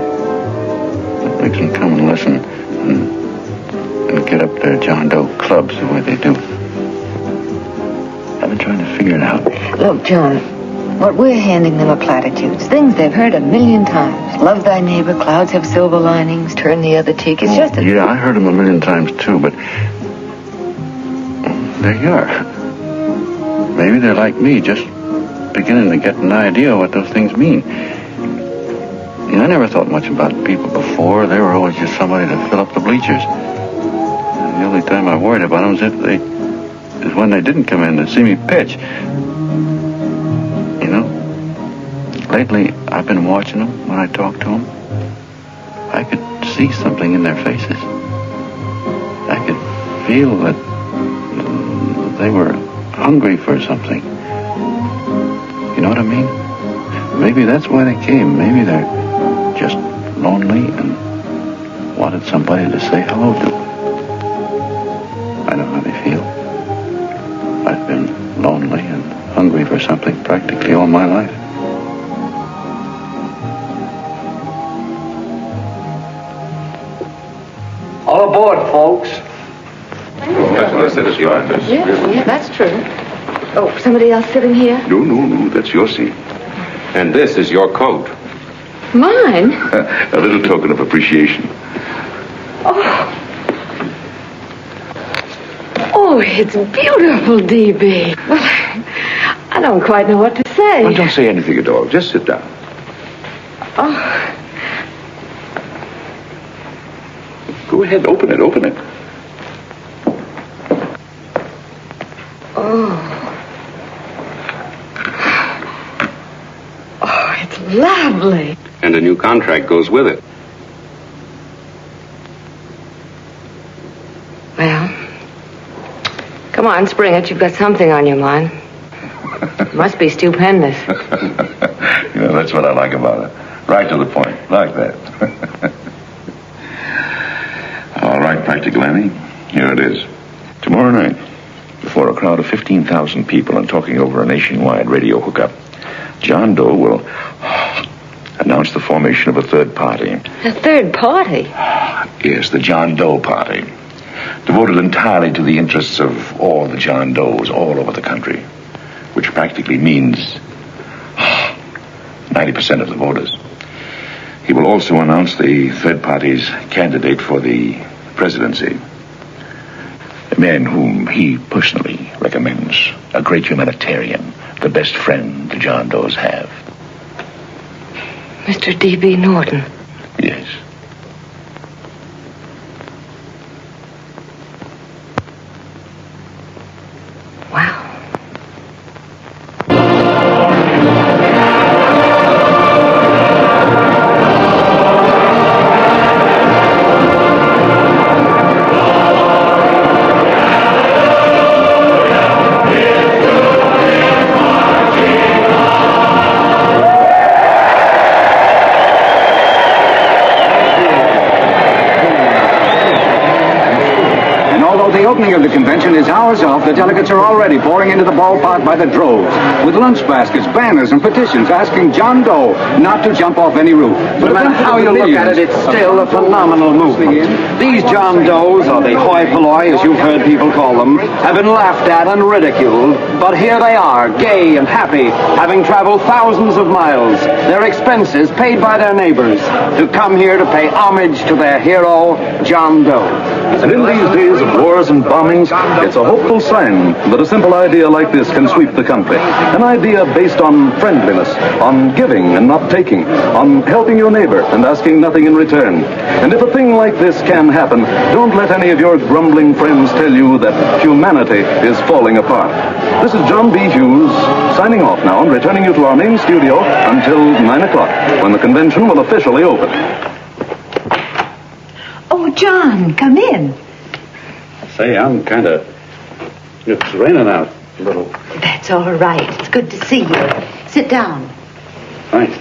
S13: What makes them come and listen and get up their John Doe clubs the way they do? I've been trying to figure it out.
S15: Look, John, what we're handing them are platitudes, things they've heard 1,000,000 times. Love thy neighbor, clouds have silver linings, turn the other cheek. It's just a...
S13: Yeah, I heard them 1,000,000 times, too, but there you are. Maybe they're like me, just beginning to get an idea what those things mean. You know, I never thought much about people before. They were always just somebody to fill up the bleachers. And the only time I worried about them is when they didn't come in to see me pitch. You know, lately I've been watching them when I talk to them. I could see something in their faces. I could feel that they were hungry for something. You know what I mean? Maybe that's why they came. Maybe they're just lonely and wanted somebody to say hello to. I know how they feel. I've been lonely and hungry for something practically all my life.
S19: All aboard, folks.
S14: That's what I said is behind us.
S2: Yeah, that's true. Oh, somebody else sitting here?
S14: No, that's your seat.
S8: And this is your coat.
S2: Mine?
S14: A little token of appreciation.
S2: Oh, it's beautiful, D.B. Well, I don't quite know what to say.
S14: Well, don't say anything at all. Just sit down.
S2: Oh,
S14: Go ahead, open it.
S2: lovely.
S8: And a new contract goes with it.
S2: Well, come on, spring it. You've got something on your mind. It must be stupendous.
S14: That's what I like about it. Right to the point. Like that. All right, Practical Annie. Here it is. Tomorrow night, before a crowd of 15,000 people and talking over a nationwide radio hookup, John Doe will announce the formation of a third party.
S2: A third party?
S14: Yes, the John Doe Party. Devoted entirely to the interests of all the John Does all over the country. Which practically means 90% of the voters. He will also announce the third party's candidate for the presidency. A man whom he personally recommends. A great humanitarian. The best friend the John Does have.
S2: Mr. D.B. Norton.
S14: Yes.
S2: Wow.
S1: The opening of the convention is hours off. The delegates are already pouring into the ballpark by the droves, with lunch baskets, banners, and petitions asking John Doe not to jump off any roof. But no matter how you look at it, it's still a phenomenal movement. These John Does, or the hoi polloi, as you've heard people call them, have been laughed at and ridiculed, but here they are, gay and happy, having traveled thousands of miles, their expenses paid by their neighbors, to come here to pay homage to their hero, John Doe.
S7: And in these days of wars and bombings, it's a hopeful sign that a simple idea like this can sweep the country. An idea based on friendliness, on giving and not taking, on helping your neighbor and asking nothing in return. And if a thing like this can happen, don't let any of your grumbling friends tell you that humanity is falling apart. This is John B. Hughes, signing off now and returning you to our main studio until 9 o'clock, when the convention will officially open.
S15: Oh, John, come in.
S13: Say, it's raining out a little.
S15: That's all right. It's good to see you. Sit down.
S13: Thanks.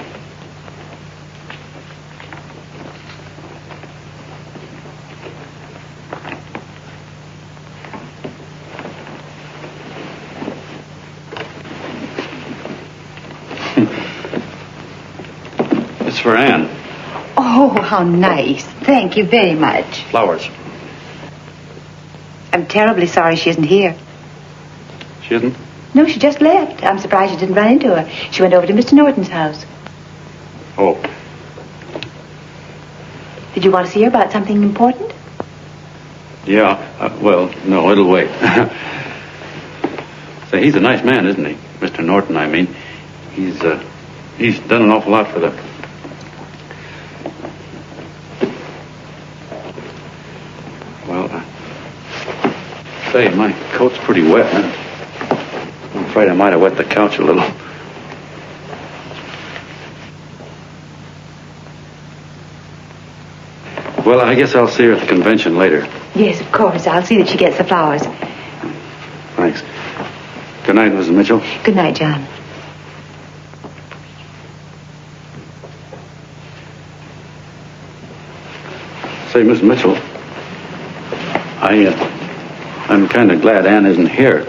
S13: It's for Anne.
S15: Oh, how nice. Thank you very much.
S13: Flowers.
S15: I'm terribly sorry she isn't here.
S13: She isn't?
S15: No, she just left. I'm surprised you didn't run into her. She went over to Mr. Norton's house.
S13: Oh.
S15: Did you want to see her about something important?
S13: Yeah, well, no, it'll wait. Say, he's a nice man, isn't he? Mr. Norton, I mean. He's done an awful lot for the... Well, say, my coat's pretty wet. I'm afraid I might have wet the couch a little. Well, I guess I'll see her at the convention later.
S15: Yes, of course. I'll see that she gets the flowers.
S13: Thanks. Good night, Mrs. Mitchell.
S15: Good night, John.
S13: Say, Miss Mitchell, I'm kind of glad Anne isn't here.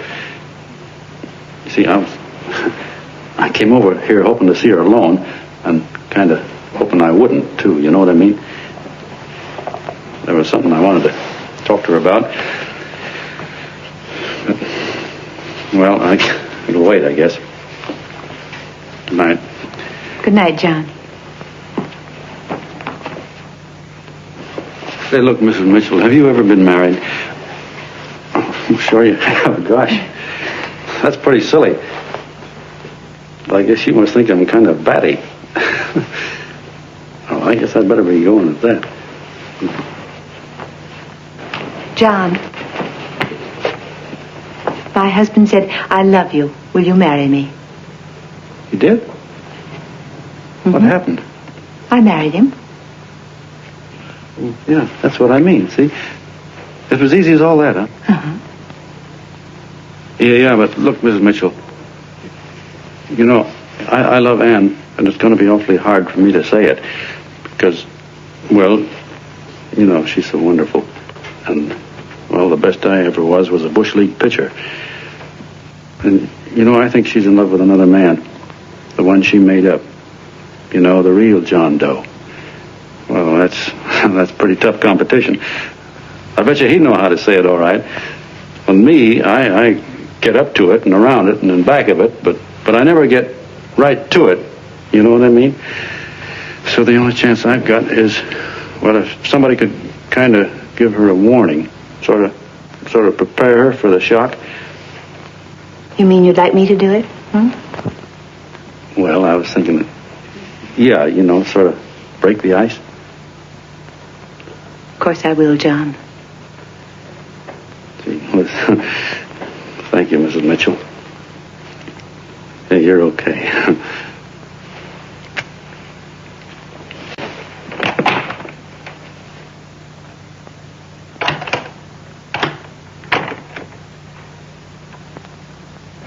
S13: You see, I came over here hoping to see her alone, and kind of hoping I wouldn't, too, you know what I mean? There was something I wanted to talk to her about. But, well, it'll wait, I guess. Good night.
S15: Good night, John.
S13: Say, look, Mrs. Mitchell, have you ever been married? I'm sure you have. Gosh, that's pretty silly. But I guess you must think I'm kind of batty. Oh, I guess I'd better be going at that.
S15: John, my husband said, I love you. Will you marry me?
S13: You did? What happened?
S15: I married him.
S13: Yeah, that's what I mean, see? It was easy as all that, huh?
S15: Uh-huh.
S13: Yeah, but look, Mrs. Mitchell. You know, I love Anne, and it's going to be awfully hard for me to say it. Because, well, you know, she's so wonderful. And, well, the best I ever was a Bush League pitcher. And, you know, I think she's in love with another man. The one she made up. You know, the real John Doe. Well, that's pretty tough competition. I bet you he'd know how to say it all right. With me, I get up to it and around it and in back of it, but I never get right to it. You know what I mean? So the only chance I've got is, well, if somebody could kind of give her a warning, sort of prepare her for the shock.
S15: You mean you'd like me to do it?
S13: Well, I was thinking that, yeah, you know, sort of break the ice.
S15: Of course I will, John.
S13: Gee, thank you, Mrs. Mitchell. Yeah, you're okay.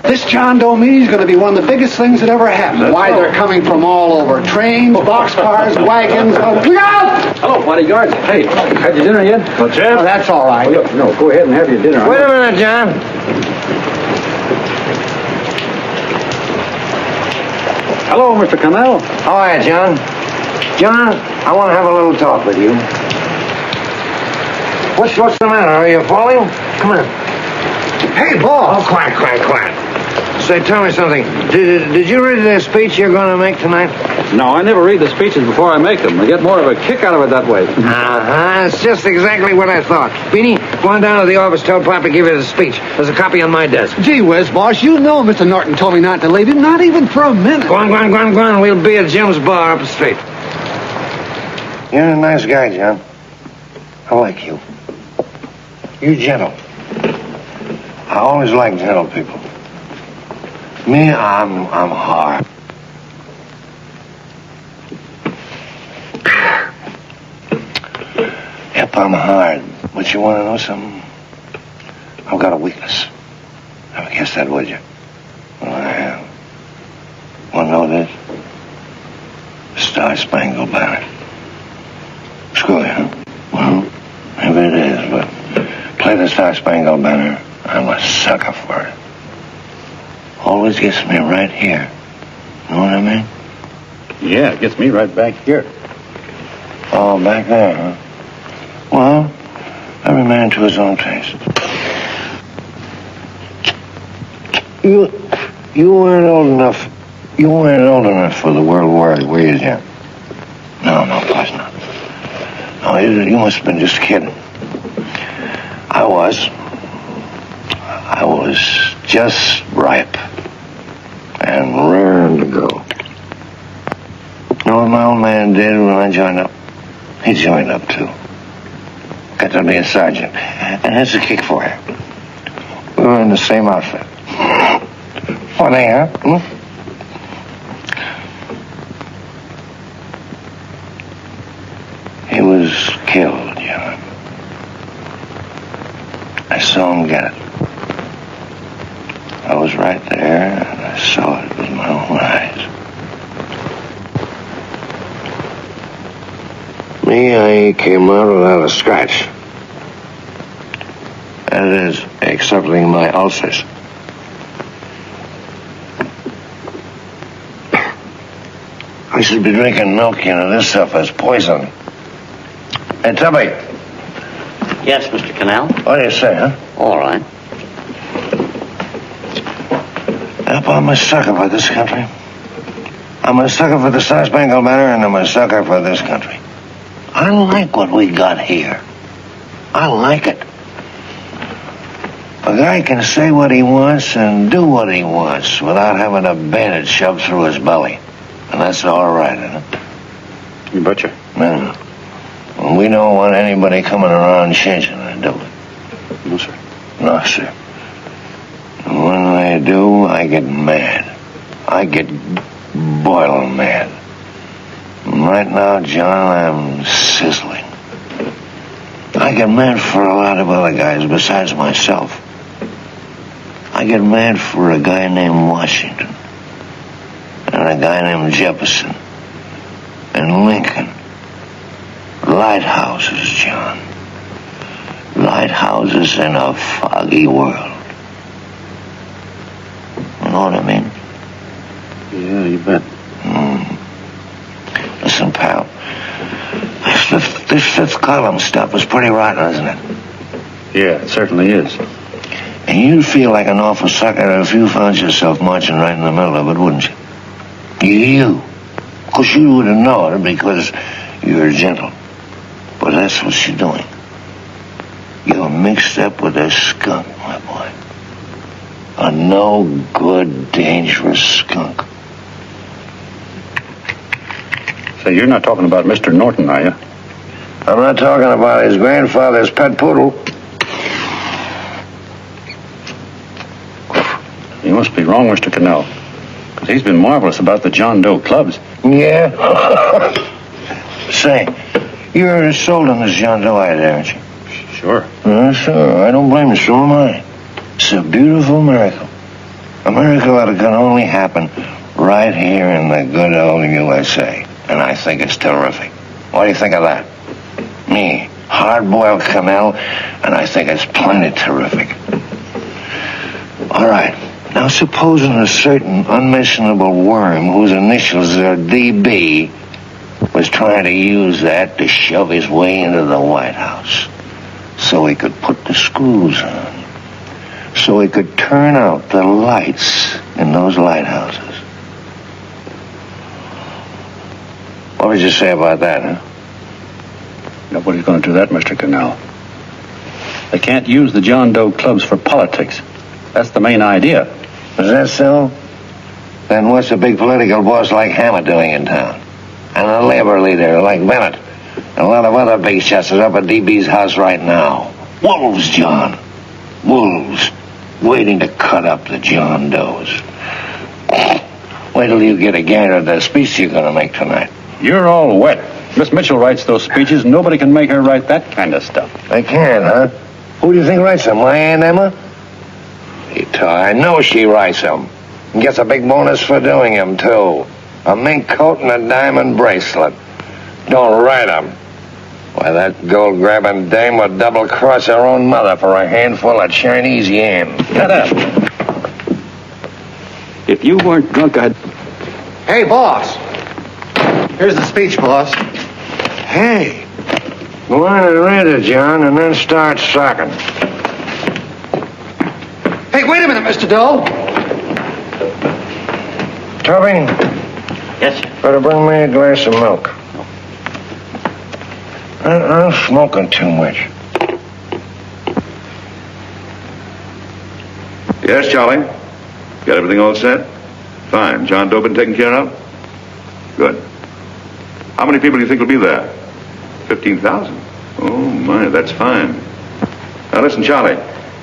S11: This John Doe meeting is going to be one of the biggest things that ever happened. Why, they're coming from all over. Trains, boxcars, wagons. Look out!
S13: Hello, bodyguard. Hey, had your dinner yet?
S11: Oh, Jeff? Oh, that's all right.
S13: No, go ahead and have your dinner.
S10: Wait a minute, John.
S13: Hello, Mr. Connell.
S10: How are you, John? John, I want to have a little talk with you. What's the matter? Are you falling? Come on. Hey, boss. Oh, quiet. Say, tell me something. Did you read the speech you're going to make tonight?
S13: No, I never read the speeches before I make them. I get more of a kick out of it that way.
S10: It's just exactly what I thought. Beanie, go on down to the office, tell Pop to give you the speech. There's a copy on my desk.
S11: Gee whiz, boss, you know Mr. Norton told me not to leave him, not even for a minute.
S10: Go on. We'll be at Jim's bar up the street. You're a nice guy, John. I like you. You're gentle. I always like gentle people. Me, I'm hard. Yep, I'm hard. But you want to know something? I've got a weakness. Never guess that, would you? Well, I have. Want to know this? Star-Spangled Banner. Screw you, huh? Well, maybe it is, but play the Star-Spangled Banner. I'm a sucker for it. Always gets me right here. Know what I mean?
S13: Yeah, it gets me right back here.
S10: Oh, back there, huh? Well, every man to his own taste. You weren't old enough. You weren't old enough for the World War, were you, Jim? No, of course not. No, you must have been just kidding. I was just ripe and raring to go. You know what my old man did when I joined up? He joined up, too. Got to be a sergeant. And here's a kick for you. We were in the same outfit. Funny, huh? He was killed, John. I saw him get it. I was right there, and I saw it with my own eyes. Me, I came out without a scratch. That is, excepting my ulcers. I should be drinking milk, you know. This stuff is poison. Hey, Tubby.
S5: Yes, Mr. Connell?
S10: What do you say, huh?
S5: All right.
S10: Yep, I'm a sucker for this country. I'm a sucker for the Star-Spangled Banner, and I'm a sucker for this country. I like what we got here. I like it. A guy can say what he wants and do what he wants without having a bayonet shoved through his belly. And that's all right, isn't it?
S13: You betcha.
S10: Yeah. Well, we don't want anybody coming around changing it, do we?
S13: No, sir.
S10: No, sir. And when they do, I get mad. I get boiling mad.
S17: Right now, John, I'm sizzling. I get mad for a lot of other guys besides myself. I get mad for a guy named Washington, and a guy named Jefferson, and Lincoln. Lighthouses, John. Lighthouses in a foggy world. You know what I mean?
S13: Yeah, you bet.
S17: Listen, pal. This fifth column stuff is pretty rotten, isn't it?
S13: Yeah, it certainly is.
S17: And you'd feel like an awful sucker if you found yourself marching right in the middle of it, wouldn't you? You. Of course, you wouldn't know it because you're gentle. But that's what you're doing. You're mixed up with a skunk, my boy. A no-good, dangerous skunk.
S13: Say, you're not talking about Mr. Norton, are you?
S17: I'm not talking about his grandfather's pet poodle.
S13: You must be wrong, Mr. Cannell. Because he's been marvelous about the John Doe clubs.
S17: Yeah? Say, you're sold on this John Doe idea, aren't you?
S13: Sure.
S17: Sure. I don't blame you. So am I. It's a beautiful miracle. A miracle that can only happen right here in the good old USA. And I think it's terrific. What do you think of that? Me, hard-boiled Cannell, and I think it's plenty terrific. All right. Now, supposing a certain unmentionable worm whose initials are DB was trying to use that to shove his way into the White House so he could put the screws on, so he could turn out the lights in those lighthouses. What would you say about that, huh?
S13: Nobody's going to do that, Mr. Cannell. They can't use the John Doe clubs for politics. That's the main idea.
S17: Is that so? Then what's a big political boss like Hammett doing in town? And a labor leader like Bennett? And a lot of other big shots are up at DB's house right now. Wolves, John. Wolves. Waiting to cut up the John Does. Wait till you get a gander at the speech you're going to make tonight.
S13: You're all wet. Miss Mitchell writes those speeches. Nobody can make her write that kind of stuff.
S17: They can, huh? Who do you think writes them? My Aunt Emma? I know she writes them. And gets a big bonus for doing them, too. A mink coat and a diamond bracelet. Don't write them. Why, that gold-grabbing dame would double-cross her own mother for a handful of Chinese yams.
S13: Shut up. If you weren't drunk, I'd...
S11: Hey, boss. Here's the speech, boss.
S17: Hey. Go on and read it, John, and then start sucking.
S11: Hey, wait a minute, Mr. Doe.
S17: Tubby?
S5: Yes, sir.
S17: Better bring me a glass of milk. I'm smoking too much.
S14: Yes, Charlie? Got everything all set? Fine. John Doe been taken care of? Good. How many people do you think will be there? 15,000? Oh, my, that's fine. Now, listen, Charlie.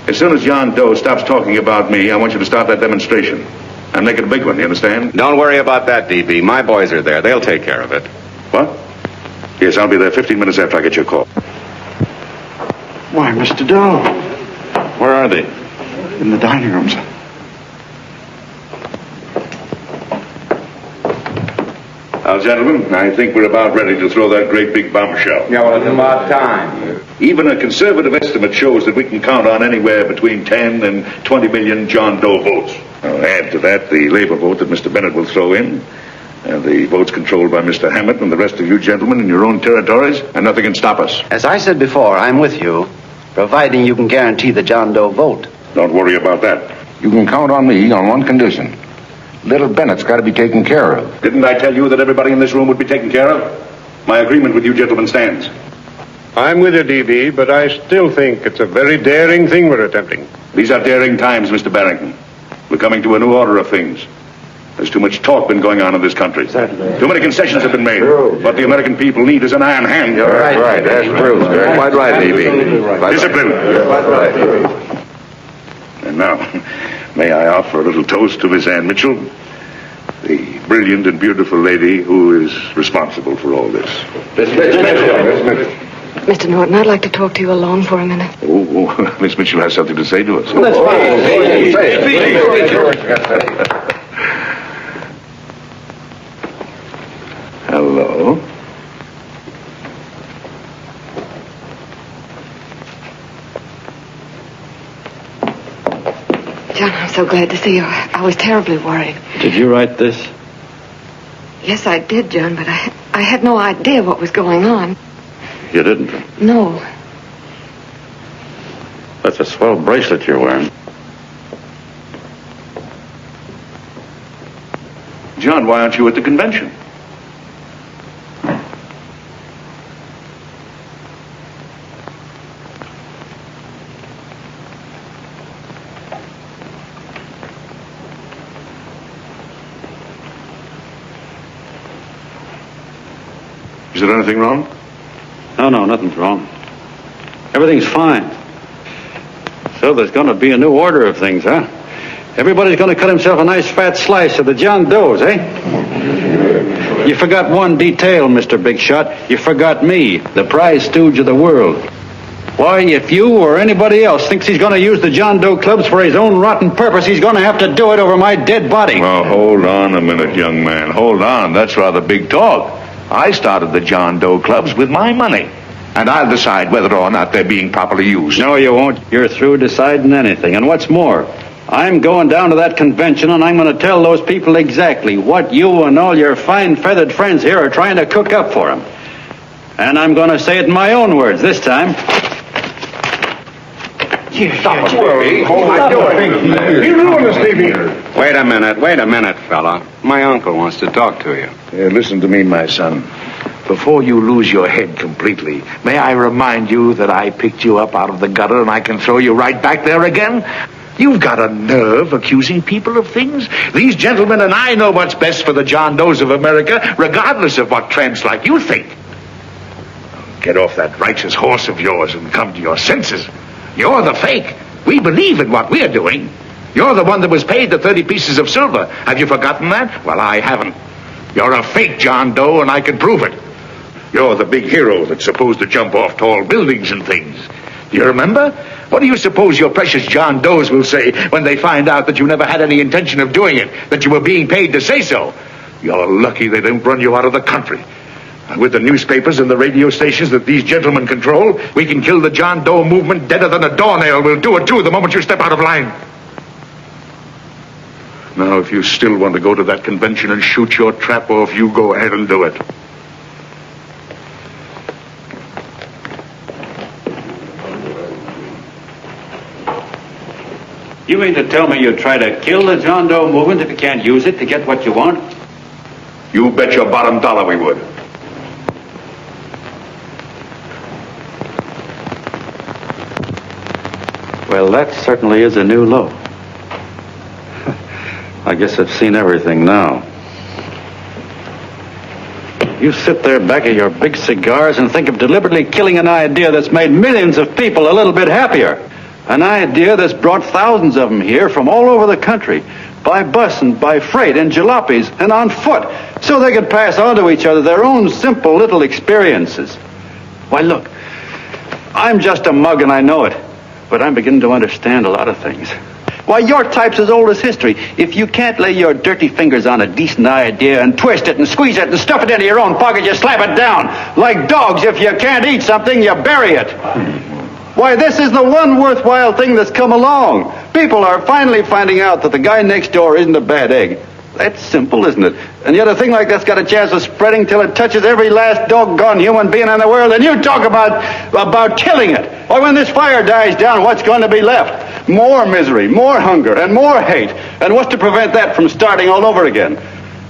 S14: As soon as John Doe stops talking about me, I want you to start that demonstration. And make it a big one, you understand?
S18: Don't worry about that, DB. My boys are there. They'll take care of it.
S14: What? Yes, I'll be there 15 minutes after I get your call.
S23: Why, Mr. Doe.
S14: Where are they?
S23: In the dining room, sir.
S14: Now, gentlemen, I think we're about ready to throw that great big bombshell.
S18: Yeah, well, it's about time.
S14: Even a conservative estimate shows that we can count on anywhere between 10 and 20 million John Doe votes. Now, add to that the labor vote that Mr. Bennett will throw in, and the votes controlled by Mr. Hammett and the rest of you gentlemen in your own territories, and nothing can stop us.
S9: As I said before, I'm with you, providing you can guarantee the John Doe vote.
S14: Don't worry about that.
S18: You can count on me on one condition. Little Bennett's got to be taken care of.
S14: Didn't I tell you that everybody in this room would be taken care of? My agreement with you gentlemen stands.
S24: I'm with you, DB, but I still think it's a very daring thing we're attempting.
S14: These are daring times, Mr. Barrington. We're coming to a new order of things. There's too much talk been going on in this country. Too many concessions have been made. What the American people need is an iron hand.
S18: You're right. That's true. You're quite right, DB.
S14: Discipline.
S18: Quite right.
S14: And now, may I offer a little toast to Miss Ann Mitchell? The brilliant and beautiful lady who is responsible for all this.
S2: Mr. Norton, I'd like to talk to you alone for a minute.
S14: Oh, Miss Mitchell has something to say to us.
S2: That's fine.
S14: Hello.
S2: John, I'm so glad to see you. I was terribly worried.
S13: Did you write this?
S2: Yes, I did, John, but I had no idea what was going on.
S13: You didn't?
S2: No.
S13: That's a swell bracelet you're wearing.
S14: John, why aren't you at the convention? Is there anything wrong?
S13: No, nothing's wrong. Everything's fine. So there's going to be a new order of things, huh? Everybody's going to cut himself a nice fat slice of the John Does, eh? You forgot one detail, Mr. Big Shot. You forgot me, the prize stooge of the world. Why, if you or anybody else thinks he's going to use the John Doe clubs for his own rotten purpose, he's going to have to do it over my dead body.
S14: Oh, hold on a minute, young man. Hold on. That's rather big talk. I started the John Doe clubs with my money. And I'll decide whether or not they're being properly used.
S13: No, you won't. You're through deciding anything. And what's more, I'm going down to that convention and I'm going to tell those people exactly what you and all your fine feathered friends here are trying to cook up for them. And I'm going to say it in my own words this time.
S14: Stop it,
S1: You ruined us, Stevie. Wait a minute, fella. My uncle wants to talk to you.
S18: Listen to me, my son. Before you lose your head completely, may I remind you that I picked you up out of the gutter and I can throw you right back there again? You've got a nerve accusing people of things. These gentlemen and I know what's best for the John Does of America, regardless of what tramps like you think. Get off that righteous horse of yours and come to your senses. You're the fake. We believe in what we're doing. You're the one that was paid the 30 pieces of silver. Have you forgotten that? Well, I haven't. You're a fake John Doe, and I can prove it. You're the big hero that's supposed to jump off tall buildings and things. Do you remember? What do you suppose your precious John Does will say when they find out that you never had any intention of doing it, that you were being paid to say so? You're lucky they didn't run you out of the country. And with the newspapers and the radio stations that these gentlemen control, we can kill the John Doe movement deader than a doornail. We'll do it, too, the moment you step out of line. Now, if you still want to go to that convention and shoot your trap off, you go ahead and do it.
S13: You mean to tell me you'd try to kill the John Doe movement if you can't use it to get what you want?
S14: You bet your bottom dollar we would.
S13: Well, that certainly is a new low. I guess I've seen everything now. You sit there back of your big cigars and think of deliberately killing an idea that's made millions of people a little bit happier. An idea that's brought thousands of them here from all over the country, by bus and by freight and jalopies and on foot, so they could pass on to each other their own simple little experiences. Why, look, I'm just a mug and I know it, but I'm beginning to understand a lot of things. Why, your type's as old as history. If you can't lay your dirty fingers on a decent idea and twist it and squeeze it and stuff it into your own pocket, you slap it down. Like dogs, if you can't eat something, you bury it. Why, this is the one worthwhile thing that's come along. People are finally finding out that the guy next door isn't a bad egg. That's simple, isn't it? And yet a thing like that's got a chance of spreading till it touches every last doggone human being in the world, and you talk about killing it. Why, when this fire dies down, what's going to be left? More misery, more hunger, and more hate. And what's to prevent that from starting all over again?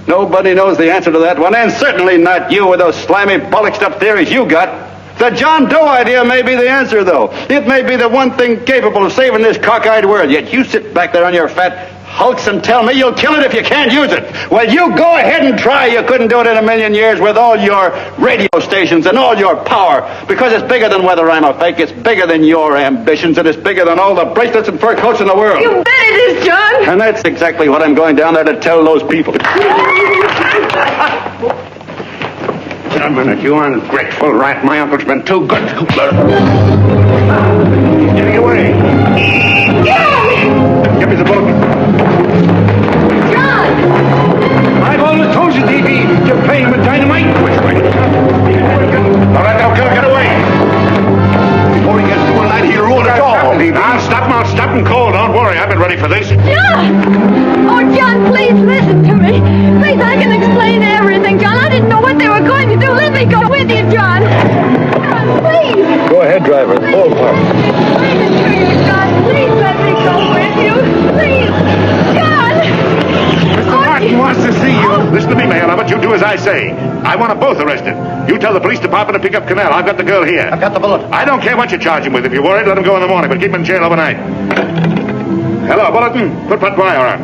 S13: Nobody knows the answer to that one, and certainly not you with those slimy, bollocked-up theories you got. The John Doe idea may be the answer, though. It may be the one thing capable of saving this cockeyed world, yet you sit back there on your fat,
S12: hulks and tell me you'll kill it if you can't use it. Well, you go ahead and try. You couldn't do it in a million years with all your radio stations and all your power, because it's bigger than whether I'm a fake. It's bigger than your ambitions, and it's bigger than all the bracelets and fur coats in the world.
S2: You bet it is, John.
S12: And that's exactly what I'm going down there to tell those people.
S4: A minute, you ungrateful rat. My uncle's been too good to you. Get away. Give me the book.
S2: John!
S4: I've always told you, D.B., you're playing with dynamite. Which way? All right, now, get away. Before he gets doing that, he'll ruin it all.
S14: Now, stop and cold. Don't worry, I've been ready for this.
S16: John! Oh, John, please listen to me. Please, I can explain everything, John. I didn't know what they were going to do. Let me go with you, John. John, please.
S7: Go ahead, driver. Ballpark.
S16: Please, John. Please let me go with you. Please. John!
S14: Mr. Martin wants to see you. Listen to me, Mayor Lovett. You do as I say. I want them both arrested. You tell the police department to pick up Canal. I've got the girl here.
S9: I've got the bullet.
S14: I don't care what you charge him with. If you're worried, let him go in the morning, but keep him in jail overnight. Hello, Bulletin. Put that wire on.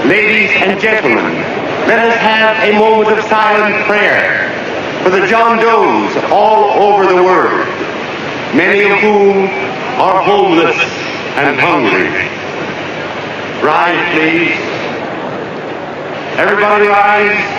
S10: Ladies and gentlemen, let us have a moment of silent prayer for the John Does all over the world, many of whom are homeless and hungry. Rise, please. Everybody rise.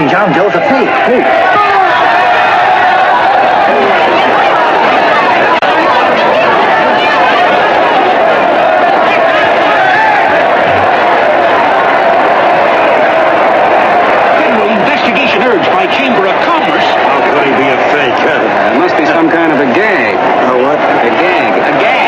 S9: John Doe's a fake.
S12: Investigation urged by Chamber of Commerce.
S13: How could he be a fake?
S12: It must be some kind of a gag.
S13: A what?
S12: A gag. A gag.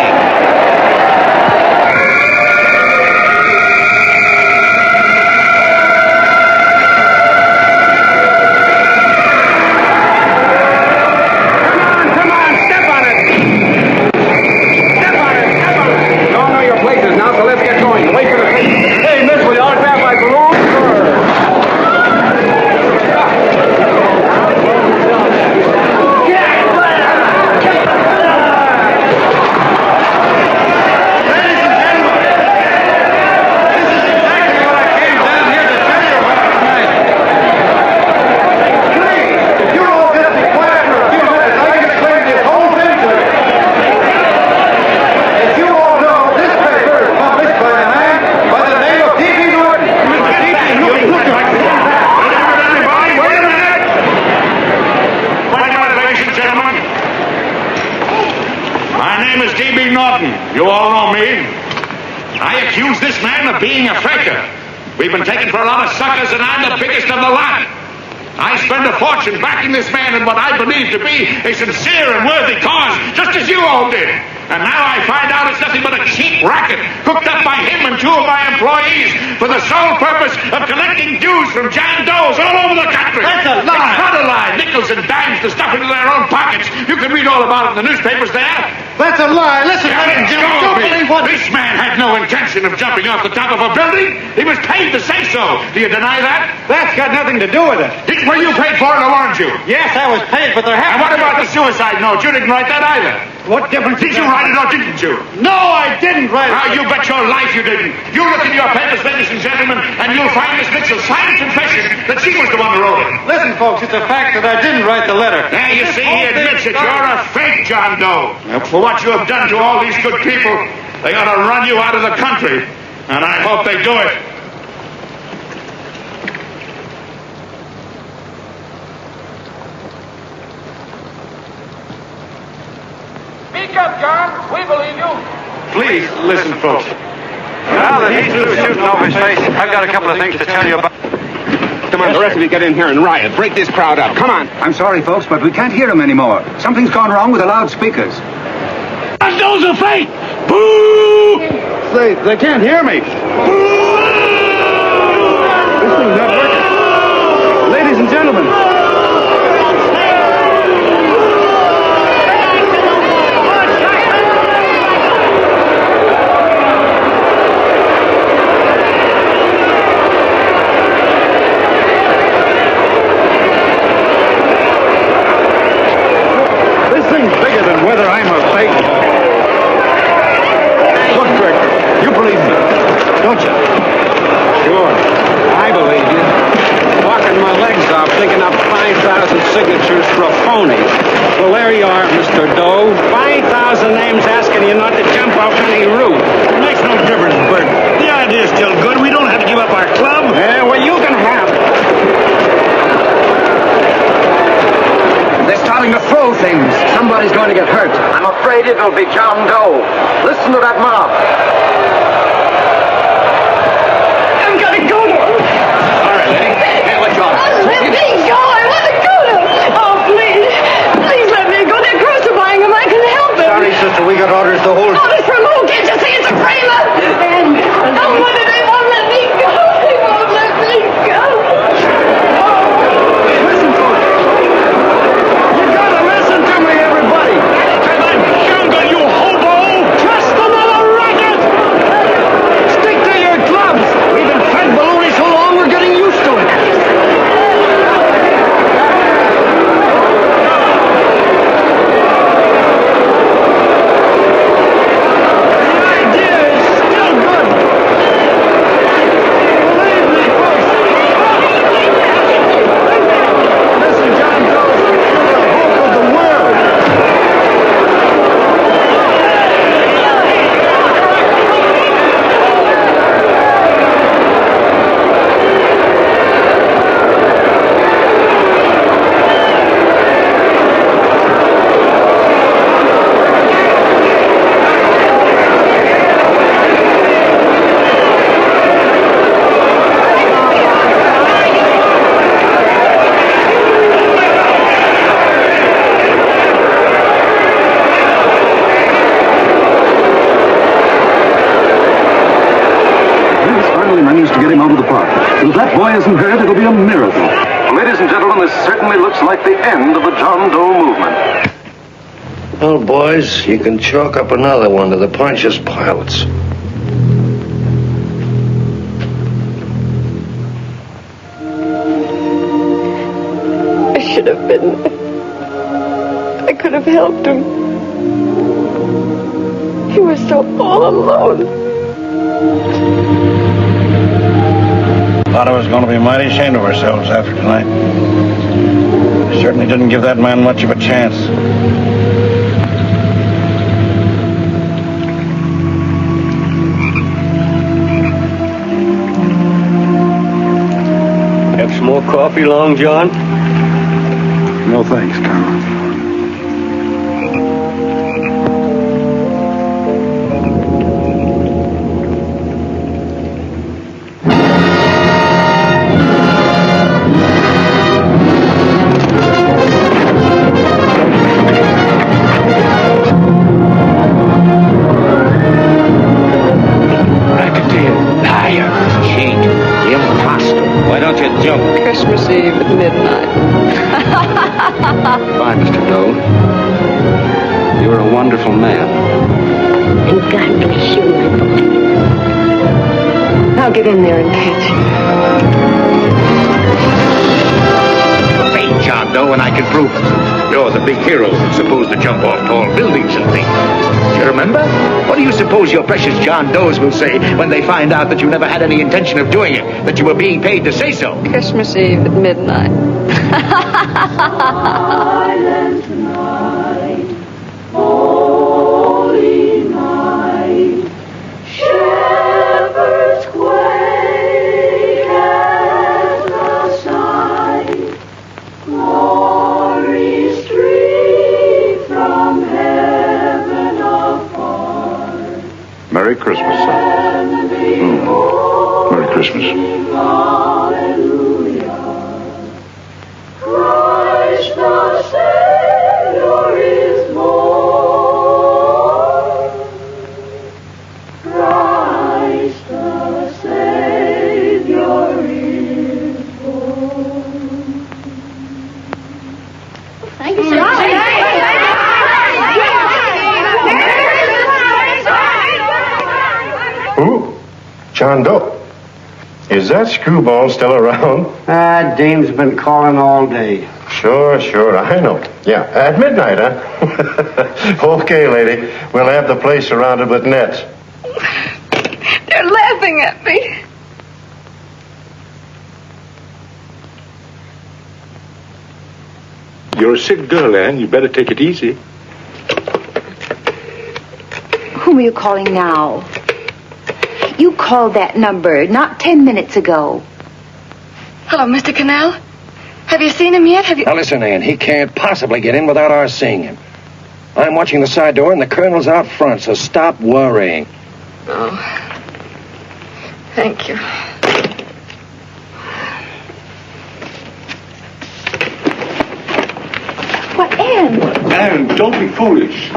S18: You all know me. I accuse this man of being a faker. We've been taken for a lot of suckers, and I'm the biggest of the lot. I spend a fortune backing this man in what I believe to be a sincere and worthy cause, just as you all did. And now I find out it's nothing but a cheap racket cooked up by him and two of my employees for the sole purpose of collecting dues from John Does all over the country.
S12: That's a lie.
S18: It's not a lie. Nickels and dimes to stuff into their own pockets. You can read all about it in the newspapers there.
S12: That's a lie. Listen,
S18: Don't believe what? This man had no intention of jumping off the top of a building. He was paid to say so. Do you deny that?
S12: That's got nothing to do with it.
S18: Were you paid for it or weren't you?
S12: Yes, I was paid, but there
S18: And what about the suicide note? You didn't write that either.
S12: What difference
S18: Did you write it or didn't you?
S12: No, I didn't write it.
S18: Now, you bet your life you didn't. You look in your papers, ladies and gentlemen, and you'll find Miss Mitchell's signed confession that she was the one who wrote it.
S12: Listen, folks, it's a fact that I didn't write the letter.
S18: There you see, he admits it. You're a fake John Doe. For what you have done to all these good people, they ought to run you out of the country. And I hope they do it.
S6: Speak up, John. We believe you.
S12: Please, listen, folks. Now that he's through shooting over his face, I've got a couple of things to tell you about.
S1: Come on, the rest of you get in here and riot. Break this crowd up. Come on. I'm sorry, folks, but we can't hear him anymore. Something's gone wrong with the loudspeakers.
S12: Those are fake! Boo! They can't hear me. This thing's not working. Ladies and gentlemen. This thing's bigger than whether I'm a fake. Look, Greg, you believe me, don't you?
S1: Sure. I believe you. Walking my legs off, digging up 5,000 signatures for a phony. Well, there you are, Mr. Doe. 5,000 names asking you not to jump off any roof.
S12: It makes no difference, Bert. The idea's still good. We don't have to give up our club.
S1: Yeah, well, you can have it. They're starting to throw things. Somebody's going to get hurt.
S10: I'm afraid it'll be John Doe. Listen to that mob.
S16: I'm gonna go to him.
S1: All right, lady. Hey, let you off.
S16: Let me go. I want to go to him. Oh, please. Please let me go. They're crucifying him. I can help him.
S12: Sorry, sister, we got orders to hold.
S16: Orders from who? Can't you see it's a framer? Oh, what they won't let me go. They won't let me go.
S12: Listen, folks. You gotta listen to me, everybody. And I'm jungle, you hobo. Just another racket. Stick to your clubs. We've been fed baloney so long we're getting used to it. The idea is still good. Believe me, folks. Listen, John Doe, you're the hope of the world.
S7: Yes, finally managed to get him out of the park. If that boy isn't hurt, it'll be a miracle. Ladies and gentlemen, this certainly looks like the end of the John Doe movement.
S17: Well, boys, you can chalk up another one to the Pontius Pilates.
S16: I should have been there. I could have helped him. He was so all alone.
S23: Thought I was going to be mighty ashamed of ourselves after tonight. We certainly didn't give that man much of a chance.
S10: Have some more coffee, Long John?
S23: No thanks, Carl.
S13: such a jump.
S16: Christmas Eve at midnight.
S8: Bye, Mr. Doe. You're a wonderful man.
S2: And God bless you, my boy. Now get in there and catch.
S18: Fake John Doe, and I can prove it. You're the big hero who's supposed to jump off tall buildings and things. Do you remember? What do you suppose your precious John Does will say when they find out that you never had any intention of doing it, that you were being paid to say so?
S16: Christmas Eve at midnight.
S3: Silent night, holy night, shepherds quake at the sight, glory stream from heaven afar.
S14: Merry Christmas, son. Merry Christmas.
S3: Christ the Savior is born. Christ the Savior is born. Thank you, sir.
S24: Who? John Doe. Is that screwball still around?
S11: Dame's been calling all day.
S24: Sure, I know. Yeah, at midnight, huh? Okay, lady. We'll have the place surrounded with nets.
S16: They're laughing at me.
S24: You're a sick girl, Ann. You better take it easy.
S15: Whom are you calling now? You called that number not 10 minutes ago.
S16: Hello, Mr. Cannell. Have you seen him yet?
S10: Now listen, Ann, he can't possibly get in without our seeing him. I'm watching the side door and the colonel's out front, so stop worrying.
S16: Oh. Thank you.
S15: What, Ann?
S24: Ann, don't be foolish.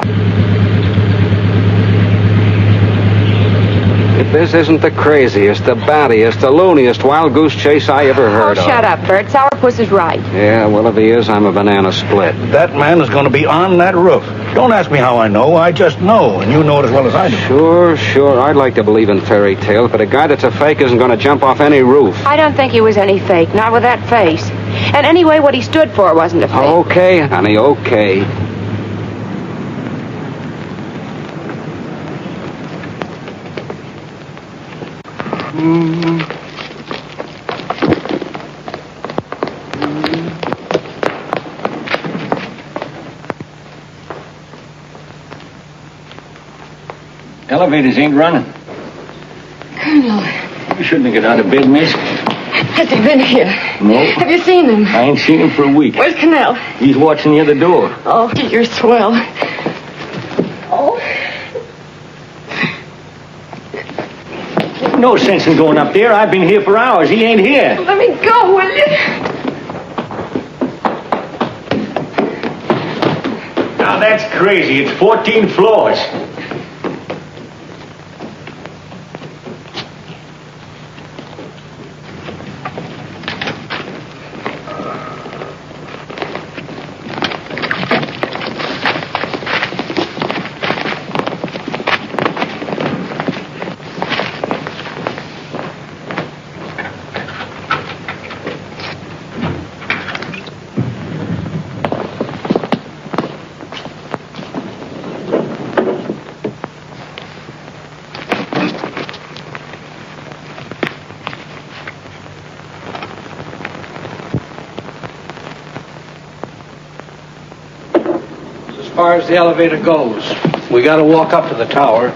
S8: If this isn't the craziest, the battiest, the looniest wild goose chase I ever heard of.
S15: Shut up, Bert. Sourpuss is right.
S8: Yeah, well, if he is, I'm a banana split.
S13: That man is going to be on that roof. Don't ask me how I know. I just know, and you know it as well as I do.
S8: Sure. I'd like to believe in fairy tales, but a guy that's a fake isn't going to jump off any roof.
S15: I don't think he was any fake, not with that face. And anyway, what he stood for wasn't a fake.
S8: Okay, honey, okay.
S20: Elevators ain't running.
S16: Colonel,
S20: You shouldn't get out of bed, miss.
S16: has he been here?
S20: No.
S16: Have you seen him?
S20: I ain't seen him for a week.
S16: Where's Cannell?
S20: He's watching the other door.
S16: Oh, you're swell. Oh.
S20: No sense in going up there. I've been here for hours. He ain't here.
S16: Let me go, will you?
S20: Now that's crazy. It's 14 floors. As far as the elevator goes, we got to walk up to the tower.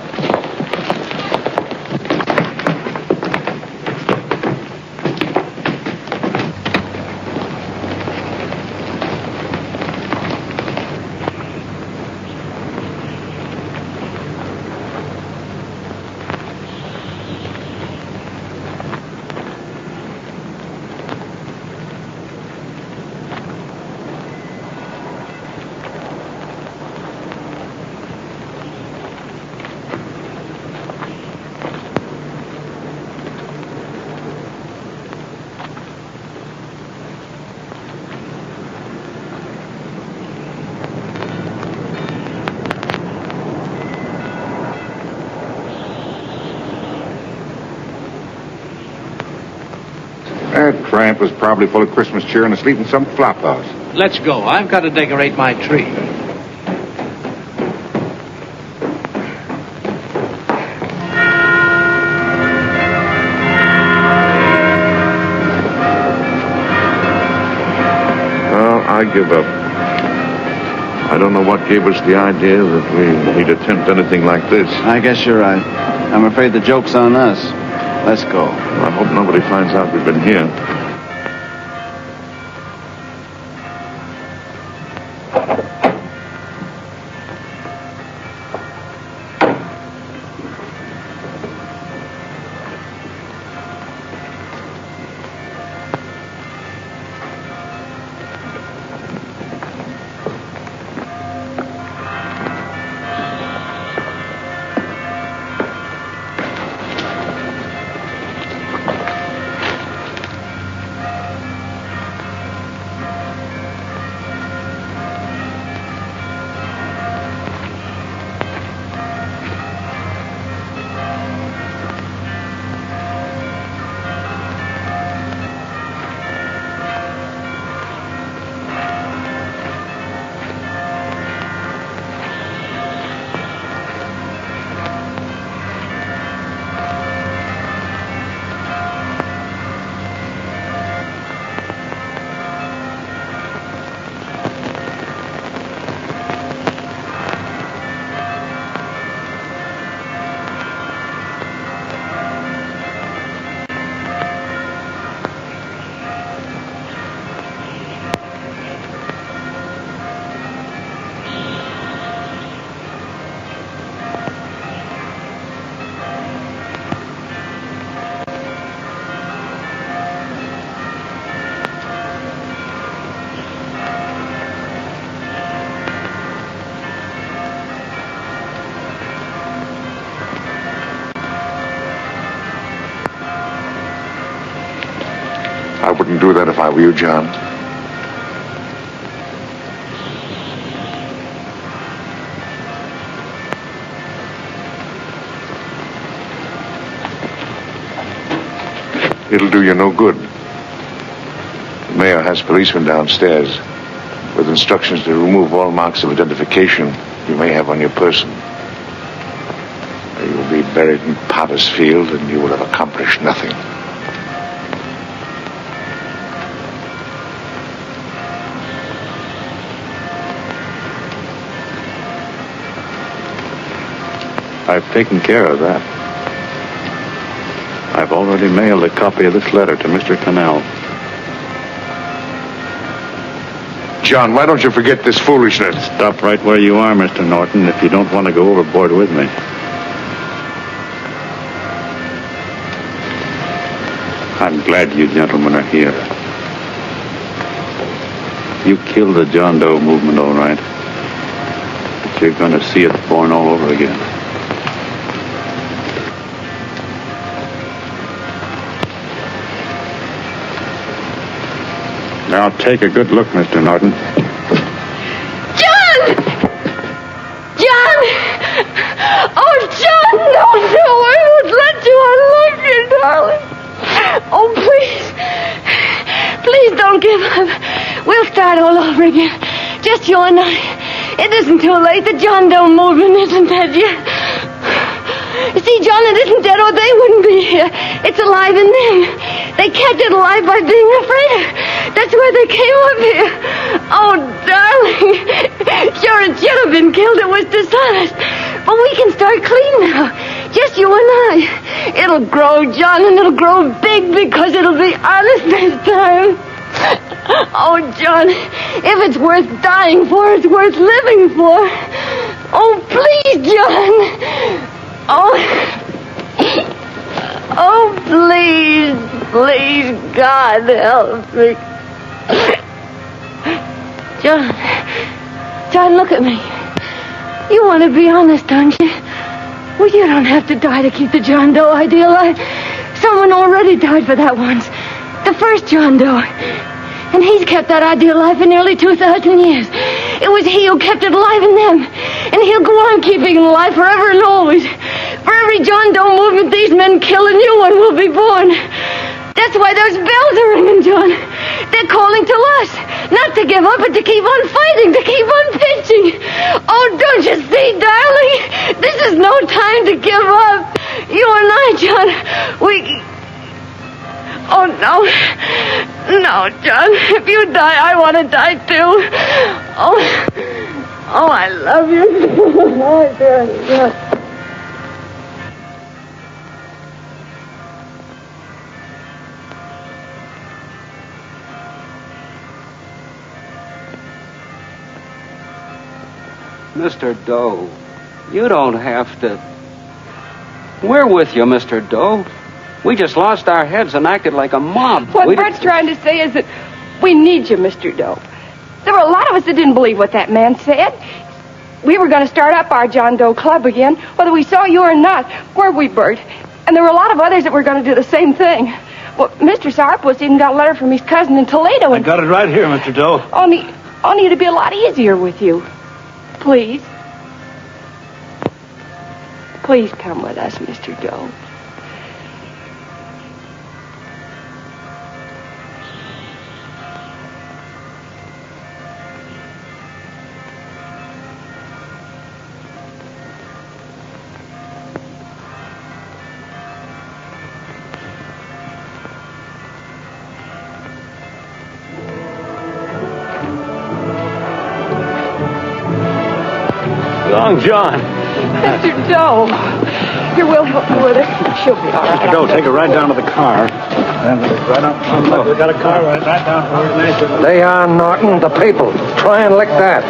S14: That tramp was probably full of Christmas cheer and asleep in some flop house.
S20: Let's go. I've got to decorate my tree.
S14: Well, I give up. I don't know what gave us the idea that we'd attempt anything like this.
S23: I guess you're right. I'm afraid the joke's on us. Let's go.
S14: I hope nobody finds out we've been here. I wouldn't do that if I were you, John. It'll do you no good. The mayor has policemen downstairs with instructions to remove all marks of identification you may have on your person. You'll be buried in Potter's Field and you will have accomplished nothing.
S13: I've taken care of that. I've already mailed a copy of this letter to Mr. Cannell.
S14: John, why don't you forget this foolishness?
S13: Stop right where you are, Mr. Norton, if you don't want to go overboard with me. I'm glad you gentlemen are here. You killed the John Doe movement, all right. But you're going to see it born all over again. Now take a good look, Mr. Norton.
S16: John! John! Oh, John, no, I won't let you. I love you, darling. Oh, please don't give up. We'll start all over again. Just you and I. It isn't too late. The John Doe movement isn't dead yet. You see, John, it isn't dead or they wouldn't be here. It's alive in them. They kept it alive by being afraid of. That's why they came up here. Oh, darling. Sure, it should have been killed. It was dishonest. But we can start clean now. Just you and I. It'll grow, John, and it'll grow big because it'll be honest this time. Oh, John, if it's worth dying for, it's worth living for. Oh, please, John. Oh, please, God, help me. John, look at me. You want to be honest, don't you? Well, you don't have to die to keep the John Doe idea alive. Someone already died for that once. The first John Doe. And he's kept that idea alive for nearly 2,000 years. It was he who kept it alive in them. And he'll go on keeping it alive forever and always. For every John Doe movement these men kill, a new one will be born. That's why those bells are ringing, John. They're calling to us. Not to give up, but to keep on fighting, to keep on pitching. Oh, don't you see, darling? This is no time to give up. You and I, John, we... Oh, no. No, John. If you die, I want to die, too. Oh, I love you. Oh, dear.
S8: Mr. Doe, you don't have to... We're with you, Mr. Doe. We just lost our heads and acted like a mob.
S5: What Bert's trying to say is that we need you, Mr. Doe. There were a lot of us that didn't believe what that man said. We were going to start up our John Doe Club again, whether we saw you or not, weren't we, Bert? And there were a lot of others that were going to do the same thing. Well, Mr. Sourpuss even got a letter from his cousin in Toledo.
S23: I got it right here, Mr. Doe.
S5: Only it'd be a lot easier with you. Please. Please come with us, Mr. Doe.
S23: Long John.
S5: Mr. Doe. Here, we'll help you with it. She'll be all right.
S23: Mr. Doe, take her right down to the car. And right up. Look, we got a car right down to where it is.
S10: Leon Norton, the people. Try and lick that.